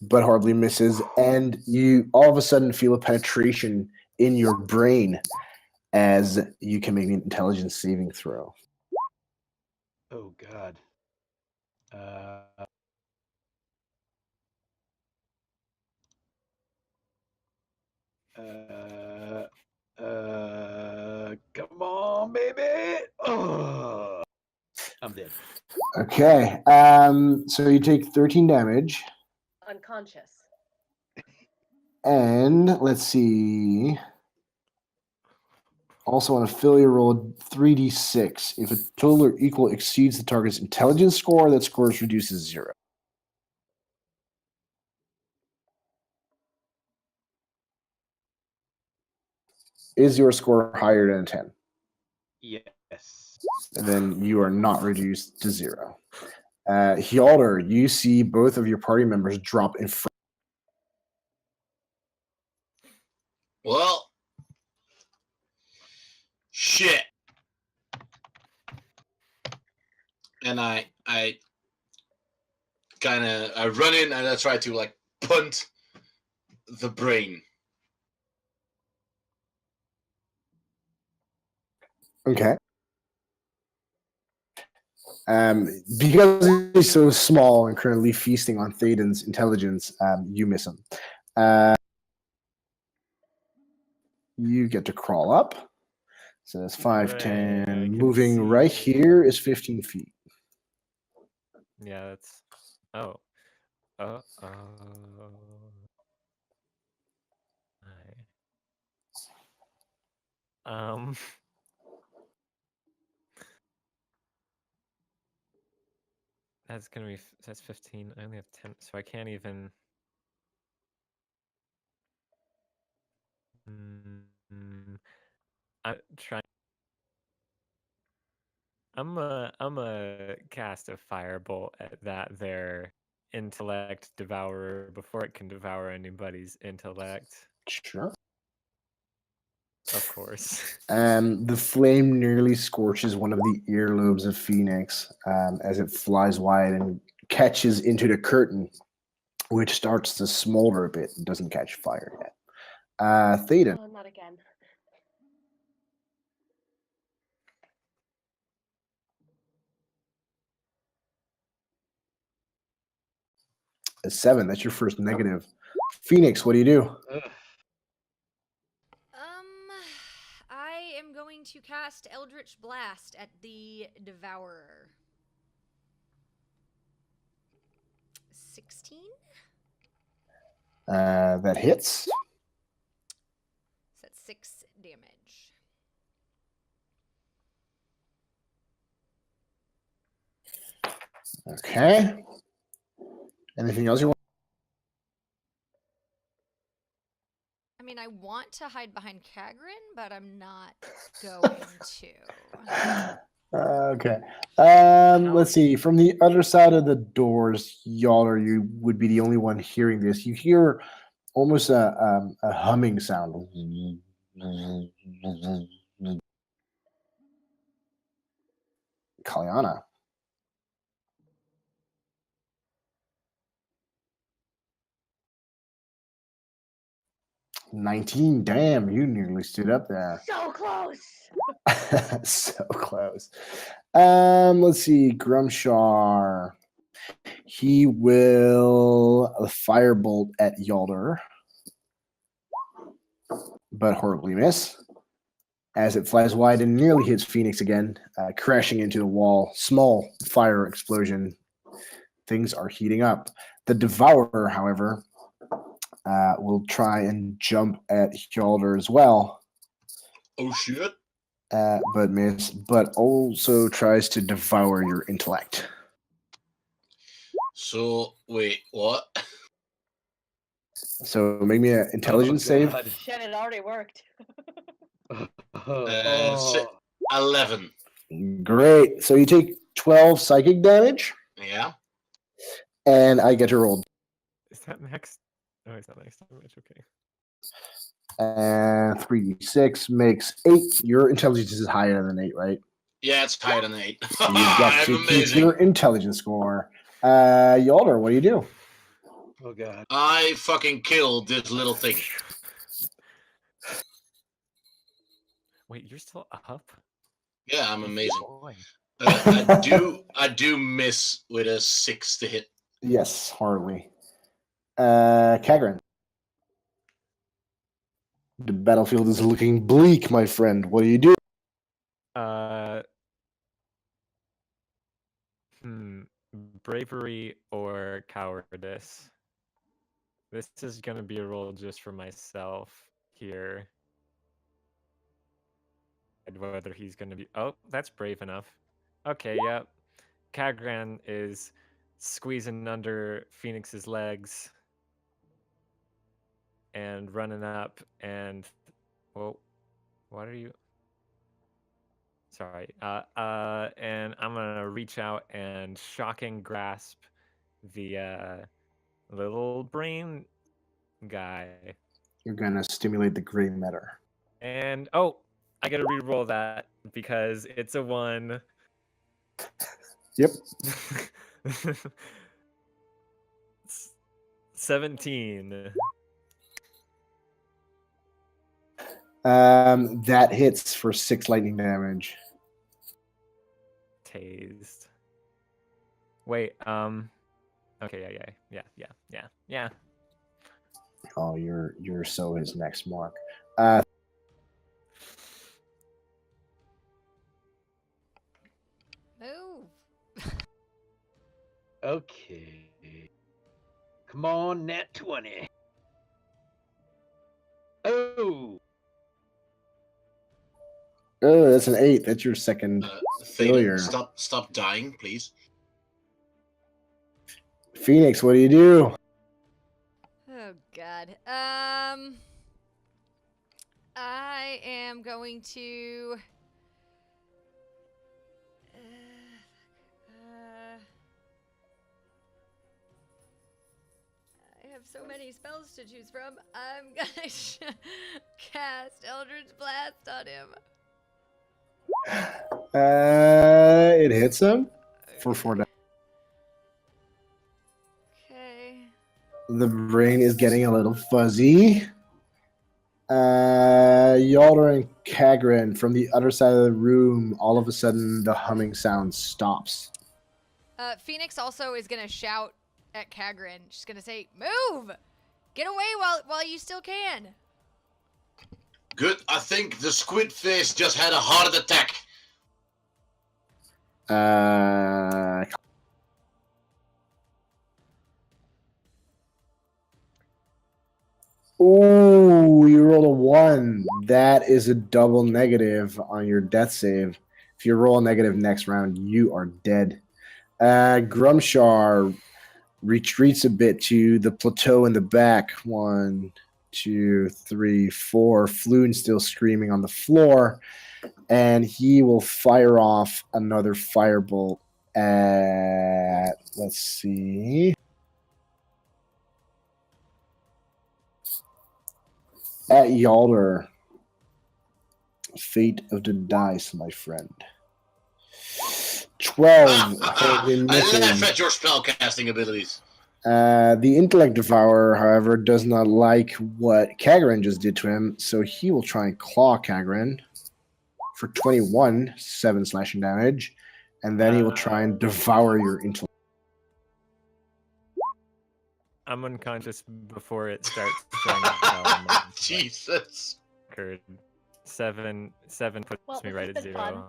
but hardly misses, and you all of a sudden feel a penetration in your brain as you can make an intelligence saving throw. Oh God. Come on, baby. Oh, I'm dead. Okay, so you take 13 damage, Unconscious. and let's see. Also on a failure roll 3d6. If a total or equal exceeds the target's intelligence score, that score is reduced to 0. Is your score higher than a 10? Yes. And then you are not reduced to 0. Hjalder, you see both of your party members drop in front. Well, shit. And I kind of I run in and I try to like punt the brain. Okay. Because he's so small and currently feasting on Thaden's intelligence, you miss him. You get to crawl up. So that's 5, Hooray, 10. I can Moving right see. here is 15 feet. Yeah, that's. Oh. Hi. That's gonna be. That's 15. I only have 10, so I can't even. I'm trying. I'm a cast a firebolt at that there intellect devourer before it can devour anybody's intellect. Sure. Of course. The flame nearly scorches one of the earlobes of Phoenix as it flies wide and catches into the curtain, which starts to smolder a bit and doesn't catch fire yet. Thaden. Oh, not again. A 7. That's your first negative. Phoenix, what do you do? I am going to cast Eldritch Blast at the Devourer. 16? That hits. So that's 6 damage. Okay. Anything else you want? I mean, I want to hide behind Kagrin, but I'm not going to. Okay. Let's see. From the other side of the doors, Yalder, you would be the only one hearing this. You hear almost a humming sound. Kalyana. $19. Damn, you nearly stood up there. So close. So close. Let's see. Grumshar. He will firebolt at Yalder, but horribly miss as it flies wide and nearly hits Phoenix again, crashing into the wall. Small fire explosion. Things are heating up. The Devourer, however, will try and jump at Hjalder as well. Oh shit. But miss, but also tries to devour your intellect. So wait, what? So make me an intelligence save. God. Shit, it already worked. 11. Great. So you take 12 psychic damage, Yeah. and I get to roll. Is that max? Oh, it's not max damage. Okay. And 3d6 makes 8. Your intelligence is higher than 8, right? Yeah, it's higher than 8. So you get I'm to keep amazing. your intelligence score. Yalder, what do you do? Oh god. I fucking killed this little thing. Wait, you're still up? Yeah, I'm amazing. Boy. I do miss with a 6 to hit. Yes, horribly. Kagran. The battlefield is looking bleak, my friend. What do you do? Bravery or cowardice? This is gonna be a roll just for myself here. And whether he's gonna be. Oh, that's brave enough. Okay, yep. Kagran is squeezing under Phoenix's legs and running up and. Whoa, what are you? Sorry. And I'm gonna reach out and shocking grasp the little brain guy. You're going to stimulate the gray matter. And oh, I gotta re-roll that because it's a 1. Yep. 17. That hits for 6 lightning damage. Tased. Wait, okay, yeah. Oh, you're so his next mark. Move. Okay. Come on, nat 20. Oh. Oh, that's an 8. That's your second failure. Thaden, stop dying, please. Phoenix, what do you do? Oh god. I am going to. I have so many spells to choose from. I'm gonna cast Eldritch Blast on him. It hits him for 4 damage. Okay. The brain is getting a little fuzzy. Yalder and Kagran from the other side of the room, all of a sudden the humming sound stops. Phoenix also is gonna shout at Kagran. She's gonna say, "Move! Get away while you still can." Good. I think the squid face just had a heart attack. Ooh, you rolled a 1. That is a double negative on your death save. If you roll a negative next round, you are dead. Grumshar retreats a bit to the plateau in the back. 1, 2, 3, 4. Floon still screaming on the floor. And he will fire off another firebolt at, let's see. At Yalder. Fate of the dice, my friend. 12. I laugh at your spellcasting abilities. The Intellect Devourer, however, does not like what Kagran just did to him, so he will try and claw Kagran for 21, 7 slashing damage, and then he will try and devour your intellect. I'm unconscious before it starts trying to develop. Jesus. Occurred. 7 puts Well, me this right has at been 0. fun.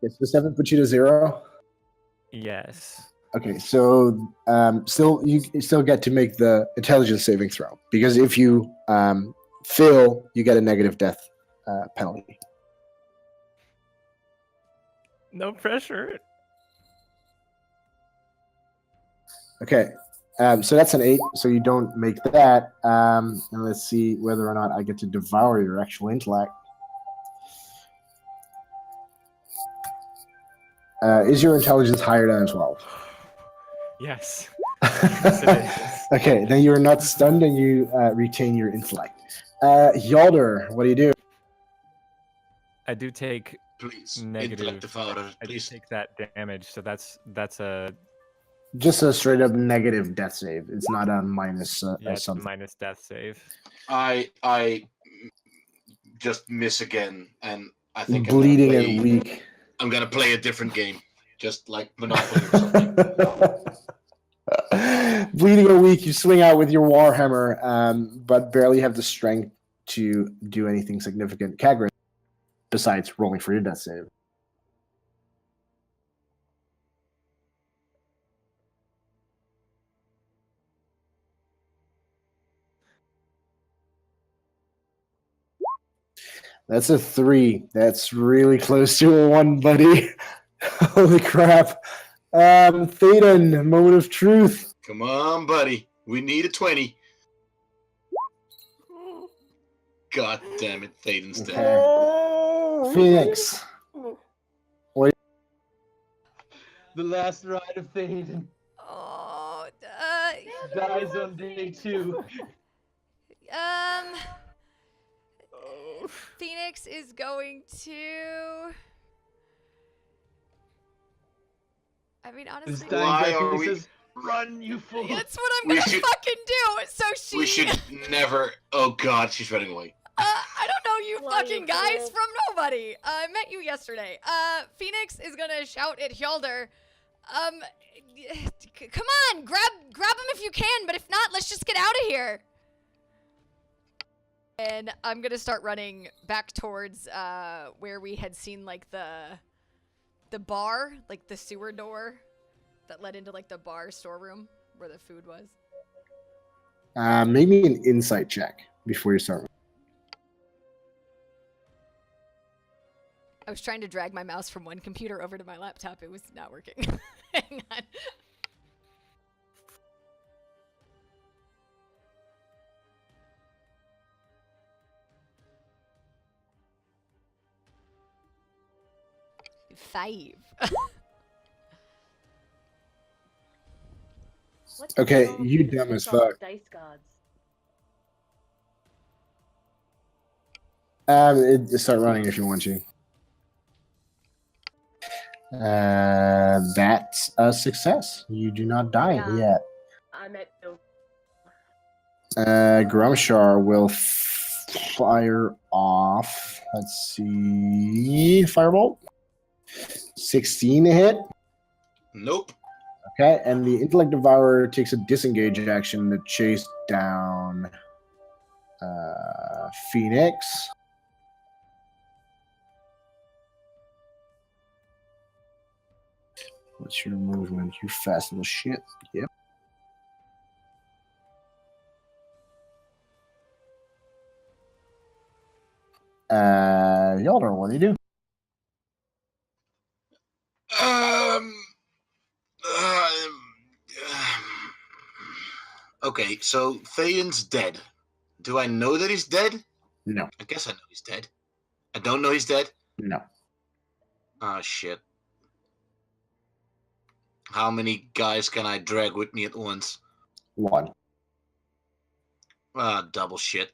It's the 7 put you to 0. Yes. Okay, so you still get to make the intelligence saving throw, because if you fail, you get a negative death penalty. No pressure. Okay, so that's an 8, so you don't make that. And let's see whether or not I get to devour your actual intellect. Is your intelligence higher than a 12? Yes. Yes, it is. Okay, then you're not stunned and you retain your intellect. Yalder, what do you do? I do take Please, negative. intellect devourer, I do please. take that damage, so that's a Just a straight up negative death save. It's not a minus yeah, it's a something. minus death save. I just miss again, and I think Bleeding and weak. I'm gonna play a different game, just like Monopoly or something. Bleeding and weak, you swing out with your warhammer, but barely have the strength to do anything significant. Kagrin, besides rolling for your death save. That's a 3. That's really close to a 1, buddy. Holy crap. Theoden, moment of truth. Come on, buddy. We need a 20. God damn it, Thaden's dead. Okay. Phoenix. The last ride of Thaden Oh, dies on day 2. Phoenix is going to. I mean, This honestly, time Why Jackie are we- says, "Run, you fool!" that's what I'm We gonna should- fucking do. So she. We should never. Oh God, she's running away. I don't know you Why, you fucking guys fool? from nobody. I met you yesterday. Phoenix is gonna shout at Hjalder. Come on, grab him if you can, but if not, let's just get out of here. And I'm gonna start running back towards where we had seen like the bar, like the sewer door that led into like the bar storeroom where the food was. Make me an insight check before you start. I was trying to drag my mouse from one computer over to my laptop. It was not working. Hang on. Five. What the Okay, hell you is dumb with as all the fuck. Dice gods. Start running if you want to. That's a success. You do not die Yeah. yet. I'm at no. Grumshar will fire off. Let's see. Firebolt. 16 to hit. Nope. Okay, and the Intellect Devourer takes a disengage action to chase down Phoenix. What's your movement? You fast little shit. Yep. Yalder, what do you do? Okay, so Thaden's dead. Do I know that he's dead? No, I guess I know he's dead. I don't know he's dead? no. Oh, shit. How many guys can I drag with me at once? 1. Double shit.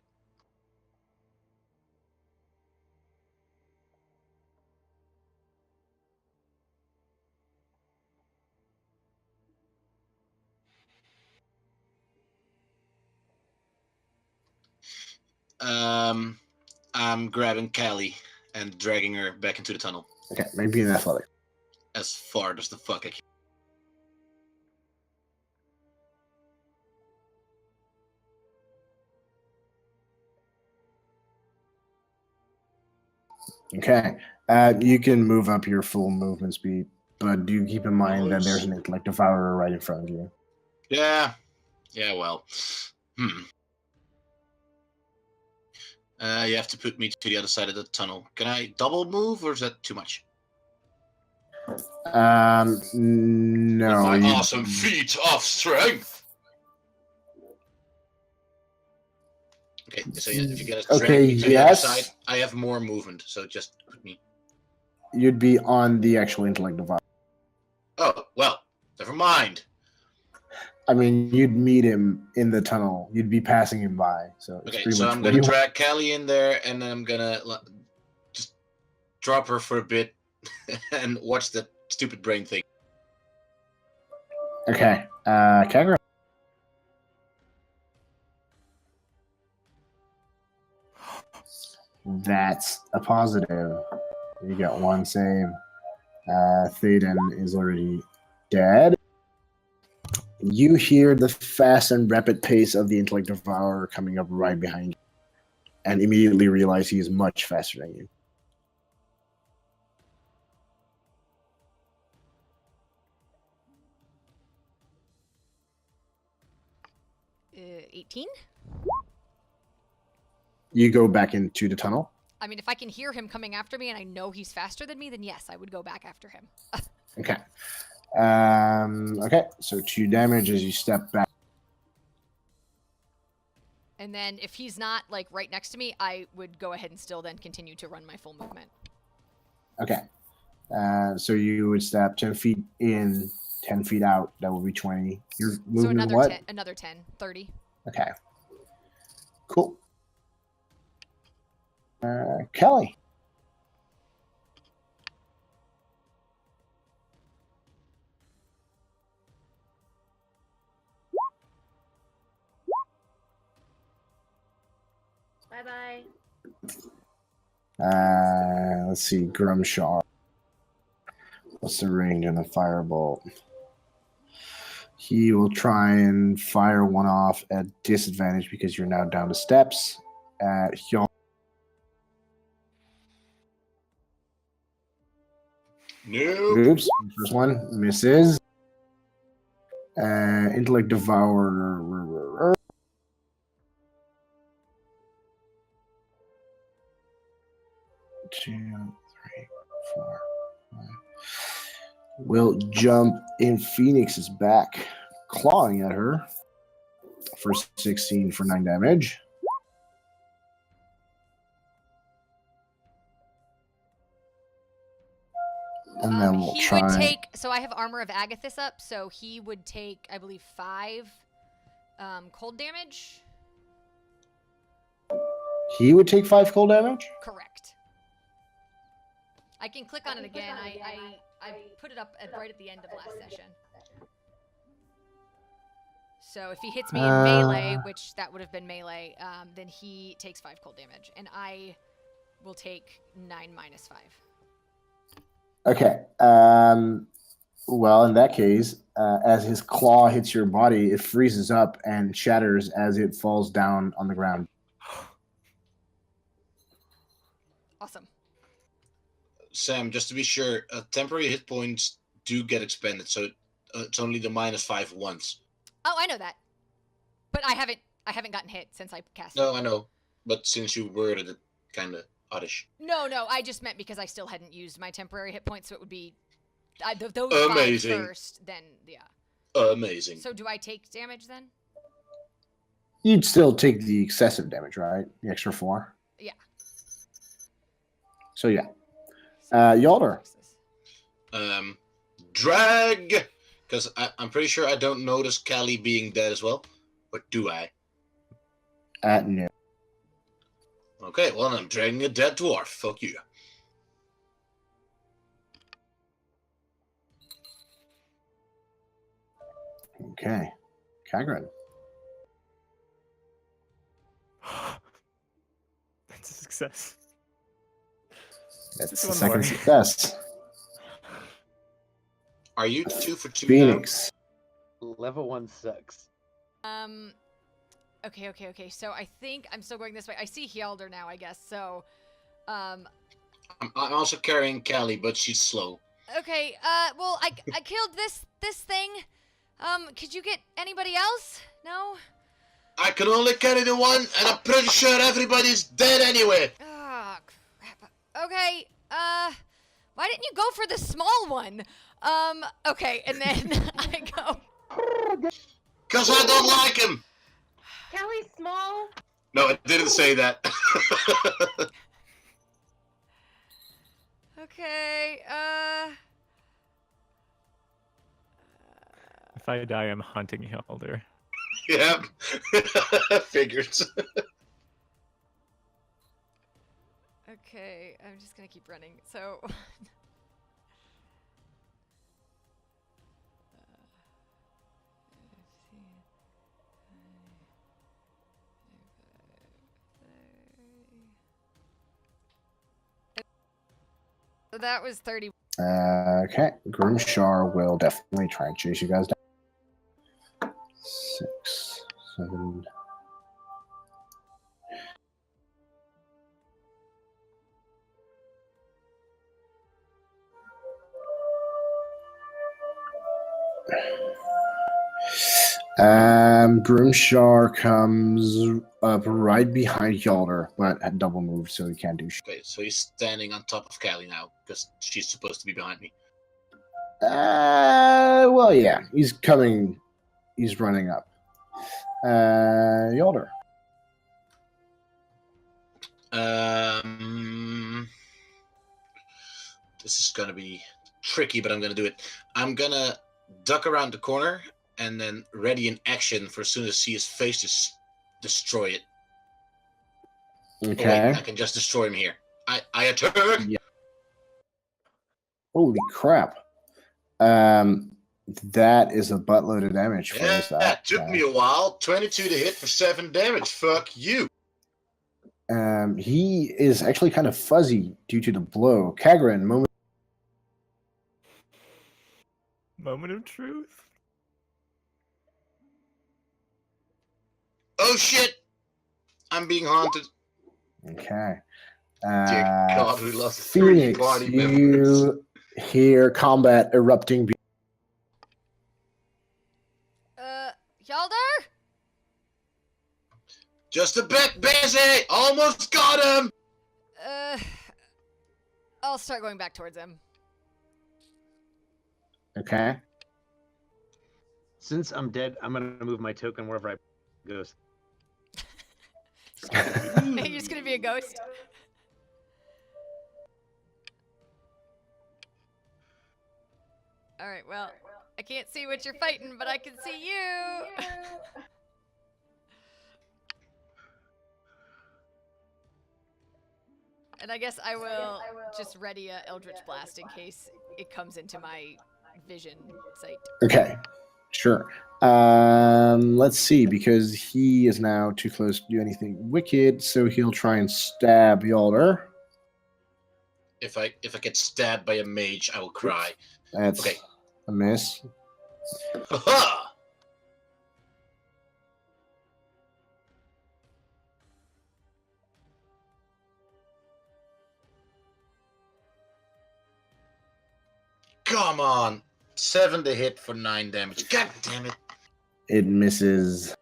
I'm grabbing Callie and dragging her back into the tunnel Okay, maybe an athletic. as far as the fuck I can. Okay. You can move up your full movement speed, but do keep in mind that there's an Intellect Devourer right in front of you. Yeah. Yeah, well. You have to put me to the other side of the tunnel. Can I double move, or is that too much? No. My you- awesome feat of strength! Okay, so if you get a drag Okay, me to the yes. other side, I have more movement, so just put me. You'd be on the actual Intellect Devourer. Oh, well, never mind. I mean, you'd meet him in the tunnel. You'd be passing him by. So it's Okay, pretty so much I'm where gonna you drag Callie in there, and then I'm gonna just drop her for a bit and watch that stupid brain thing. Okay. Kagra. That's a positive. You got one save. Theoden is already dead. You hear the fast and rapid pace of the Intellect Devourer coming up right behind you, and immediately realize he is much faster than you. Uh, 18? You go back into the tunnel. I mean, if I can hear him coming after me and I know he's faster than me, then yes, I would go back after him. Okay. Okay, so 2 damage as you step back. And then if he's not, like, right next to me, I would go ahead and still then continue to run my full movement. Okay. So you would step 10 feet in, 10 feet out. That will be 20. You're So moving another what? 10, another 10, 30. Okay. Cool. Kelly. Bye-bye. Let's see. Grumshar. What's the range on the firebolt? He will try and fire one off at disadvantage because you're now down to steps. Hyun. Nope. Oops. First one misses. Intellect Devourer. Two, three, four, five. Will jump in Phoenix's back, clawing at her for 16 for 9 damage. And then we'll he try. would take, so I have Armor of Agathis up, so he would take, I believe, 5 cold damage. He would take 5 cold damage? Correct. I can click on it again. I put it up right at the end of last session. So if he hits me in melee, which that would have been melee, then he takes 5 cold damage. And I will take 9 minus 5. Okay. Well, in that case, as his claw hits your body, it freezes up and shatters as it falls down on the ground. Awesome. Sam, just to be sure, temporary hit points do get expended, so it's only the -5 once. Oh, I know that. But I haven't gotten hit since I cast No, it. I know, but since you worded it kind of oddish. No, I just meant because I still hadn't used my temporary hit points, so it would be those Amazing. 5 first, then, yeah. Amazing. So do I take damage then? You'd still take the excessive damage, right? The extra 4? Yeah. So, yeah. Yalder. Drag! Because I'm pretty sure I don't notice Callie being dead as well. Or do I? No. Okay, well, I'm dragging a dead dwarf. Fuck you. Okay. Kagran. That's a success. That's Just the one second more. success. Are you 2 for 2 Phoenix. Level 1 sucks. Okay. So I think I'm still going this way. I see Hjalder now, I guess. So, I'm also carrying Callie, but she's slow. okay. Well, I killed this thing. Could you get anybody else? No. I can only carry the one, and I'm pretty sure everybody's dead anyway. Ah, crap. Okay. Why didn't you go for the small one? Okay, and then I go. Because I don't like him. Callie's small. No, I didn't say that. Okay, If I die, I'm hunting Helder. Yeah, figures. Okay, I'm just gonna keep running. So. So that was 30. Okay, Grimshar will definitely try and chase you guys down. 6, 7. Grimshar comes up right behind Yalder, but at double move, so he can't do shit. Okay, so he's standing on top of Callie now because she's supposed to be behind me. Well, yeah, he's coming. He's running up. Yalder. This is gonna be tricky, but I'm gonna do it. I'm gonna duck around the corner and then ready in action for as soon as I see his face, just destroy it. Okay. Oh, wait, I can just destroy him here. I attack. Yeah. Holy crap. That is a buttload of damage for us. That took me a while. 22 to hit for 7 damage. Fuck you. He is actually kind of fuzzy due to the blow. Kagran, Moment of truth. Oh shit! I'm being haunted. Okay. Dear God, we lost 3 Phoenix, party members. you hear combat erupting. Yalder? Just a bit busy. Almost got him. I'll start going back towards him. Okay. Since I'm dead, I'm gonna move my token wherever I goes. You're just gonna be a ghost? Alright, well, I can't see what you're fighting, but I can see you! And I guess I will just ready a Eldritch Blast in case it comes into my vision sight. Okay. Sure. Let's see, because he is now too close to do anything wicked, so he'll try and stab Yalder. If I get stabbed by a mage, I will cry. That's Okay. a miss. Ha! Come on. 7 to hit for 9 damage. God damn it. It misses.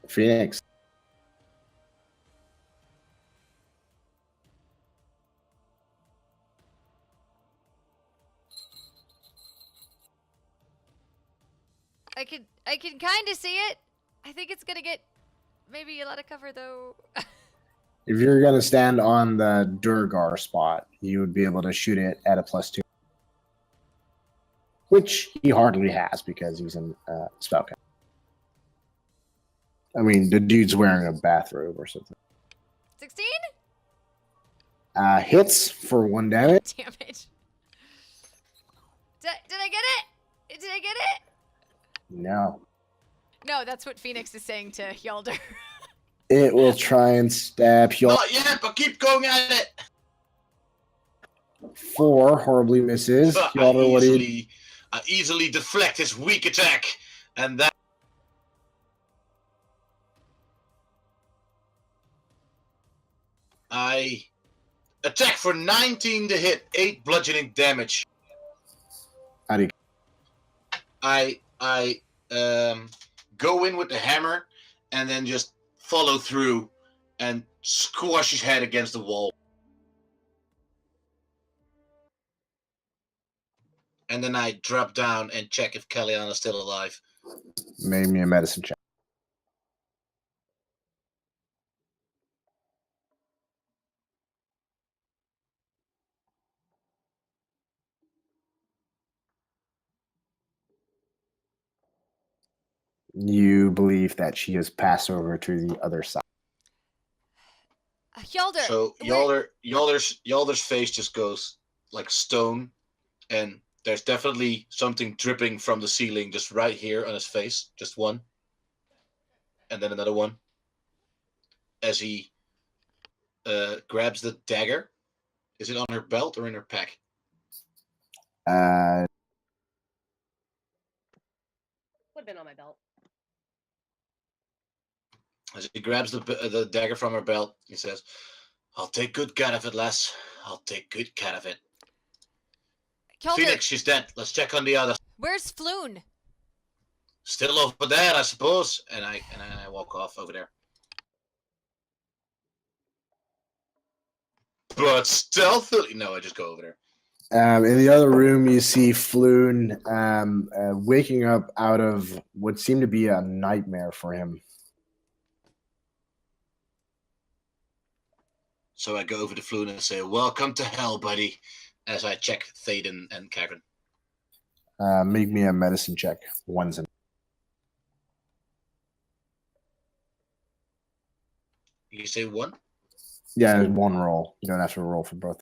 Phoenix. I can kind of see it. I think it's gonna get maybe a lot of cover though. If you're going to stand on the Durgar spot, you would be able to shoot it at a +2. Which he hardly has because he's in spellcast. I mean, the dude's wearing a bathrobe or something. 16? Hits for 1 damage. Damage. Did I get it? Did I get it? No. No, that's what Phoenix is saying to Yalder. It will try and stab Yalder. Not yet, but keep going at it. 4 horribly misses. Yalder, what do you... I easily deflect his weak attack, and that. I attack for 19 to hit, 8 bludgeoning damage. How do you... I go in with the hammer and then just follow through and squash his head against the wall. And then I drop down and check if Kellyanne is still alive. Made me a medicine check. You believe that she has passed over to the other side. Hjalder. So where- Yalder's face just goes like stone, and there's definitely something dripping from the ceiling just right here on his face. Just one. And then another one. As he grabs the dagger. Is it on her belt or in her pack? Uh, Would have been on my belt. As he grabs the dagger from her belt, he says, "I'll take good care of it, lass. I'll take good care of it." Hjalder, Phoenix, she's dead. Let's check on the other. where's Floon? Still over there, I suppose. And I walk off over there. But stealthily, no, I just go over there. in the other room, you see Floon waking up out of what seemed to be a nightmare for him. So I go over to Floon and say, "Welcome to hell, buddy," as I check Thaden and Karen. Make me a medicine check. One's in. You say one? Yeah, there's one roll. You don't have to roll for both.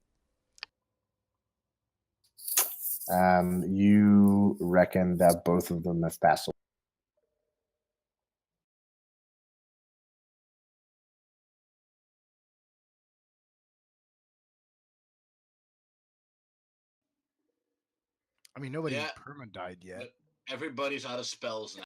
You reckon that both of them have passed. I mean, nobody's Yeah. perma died yet. Everybody's out of spells now.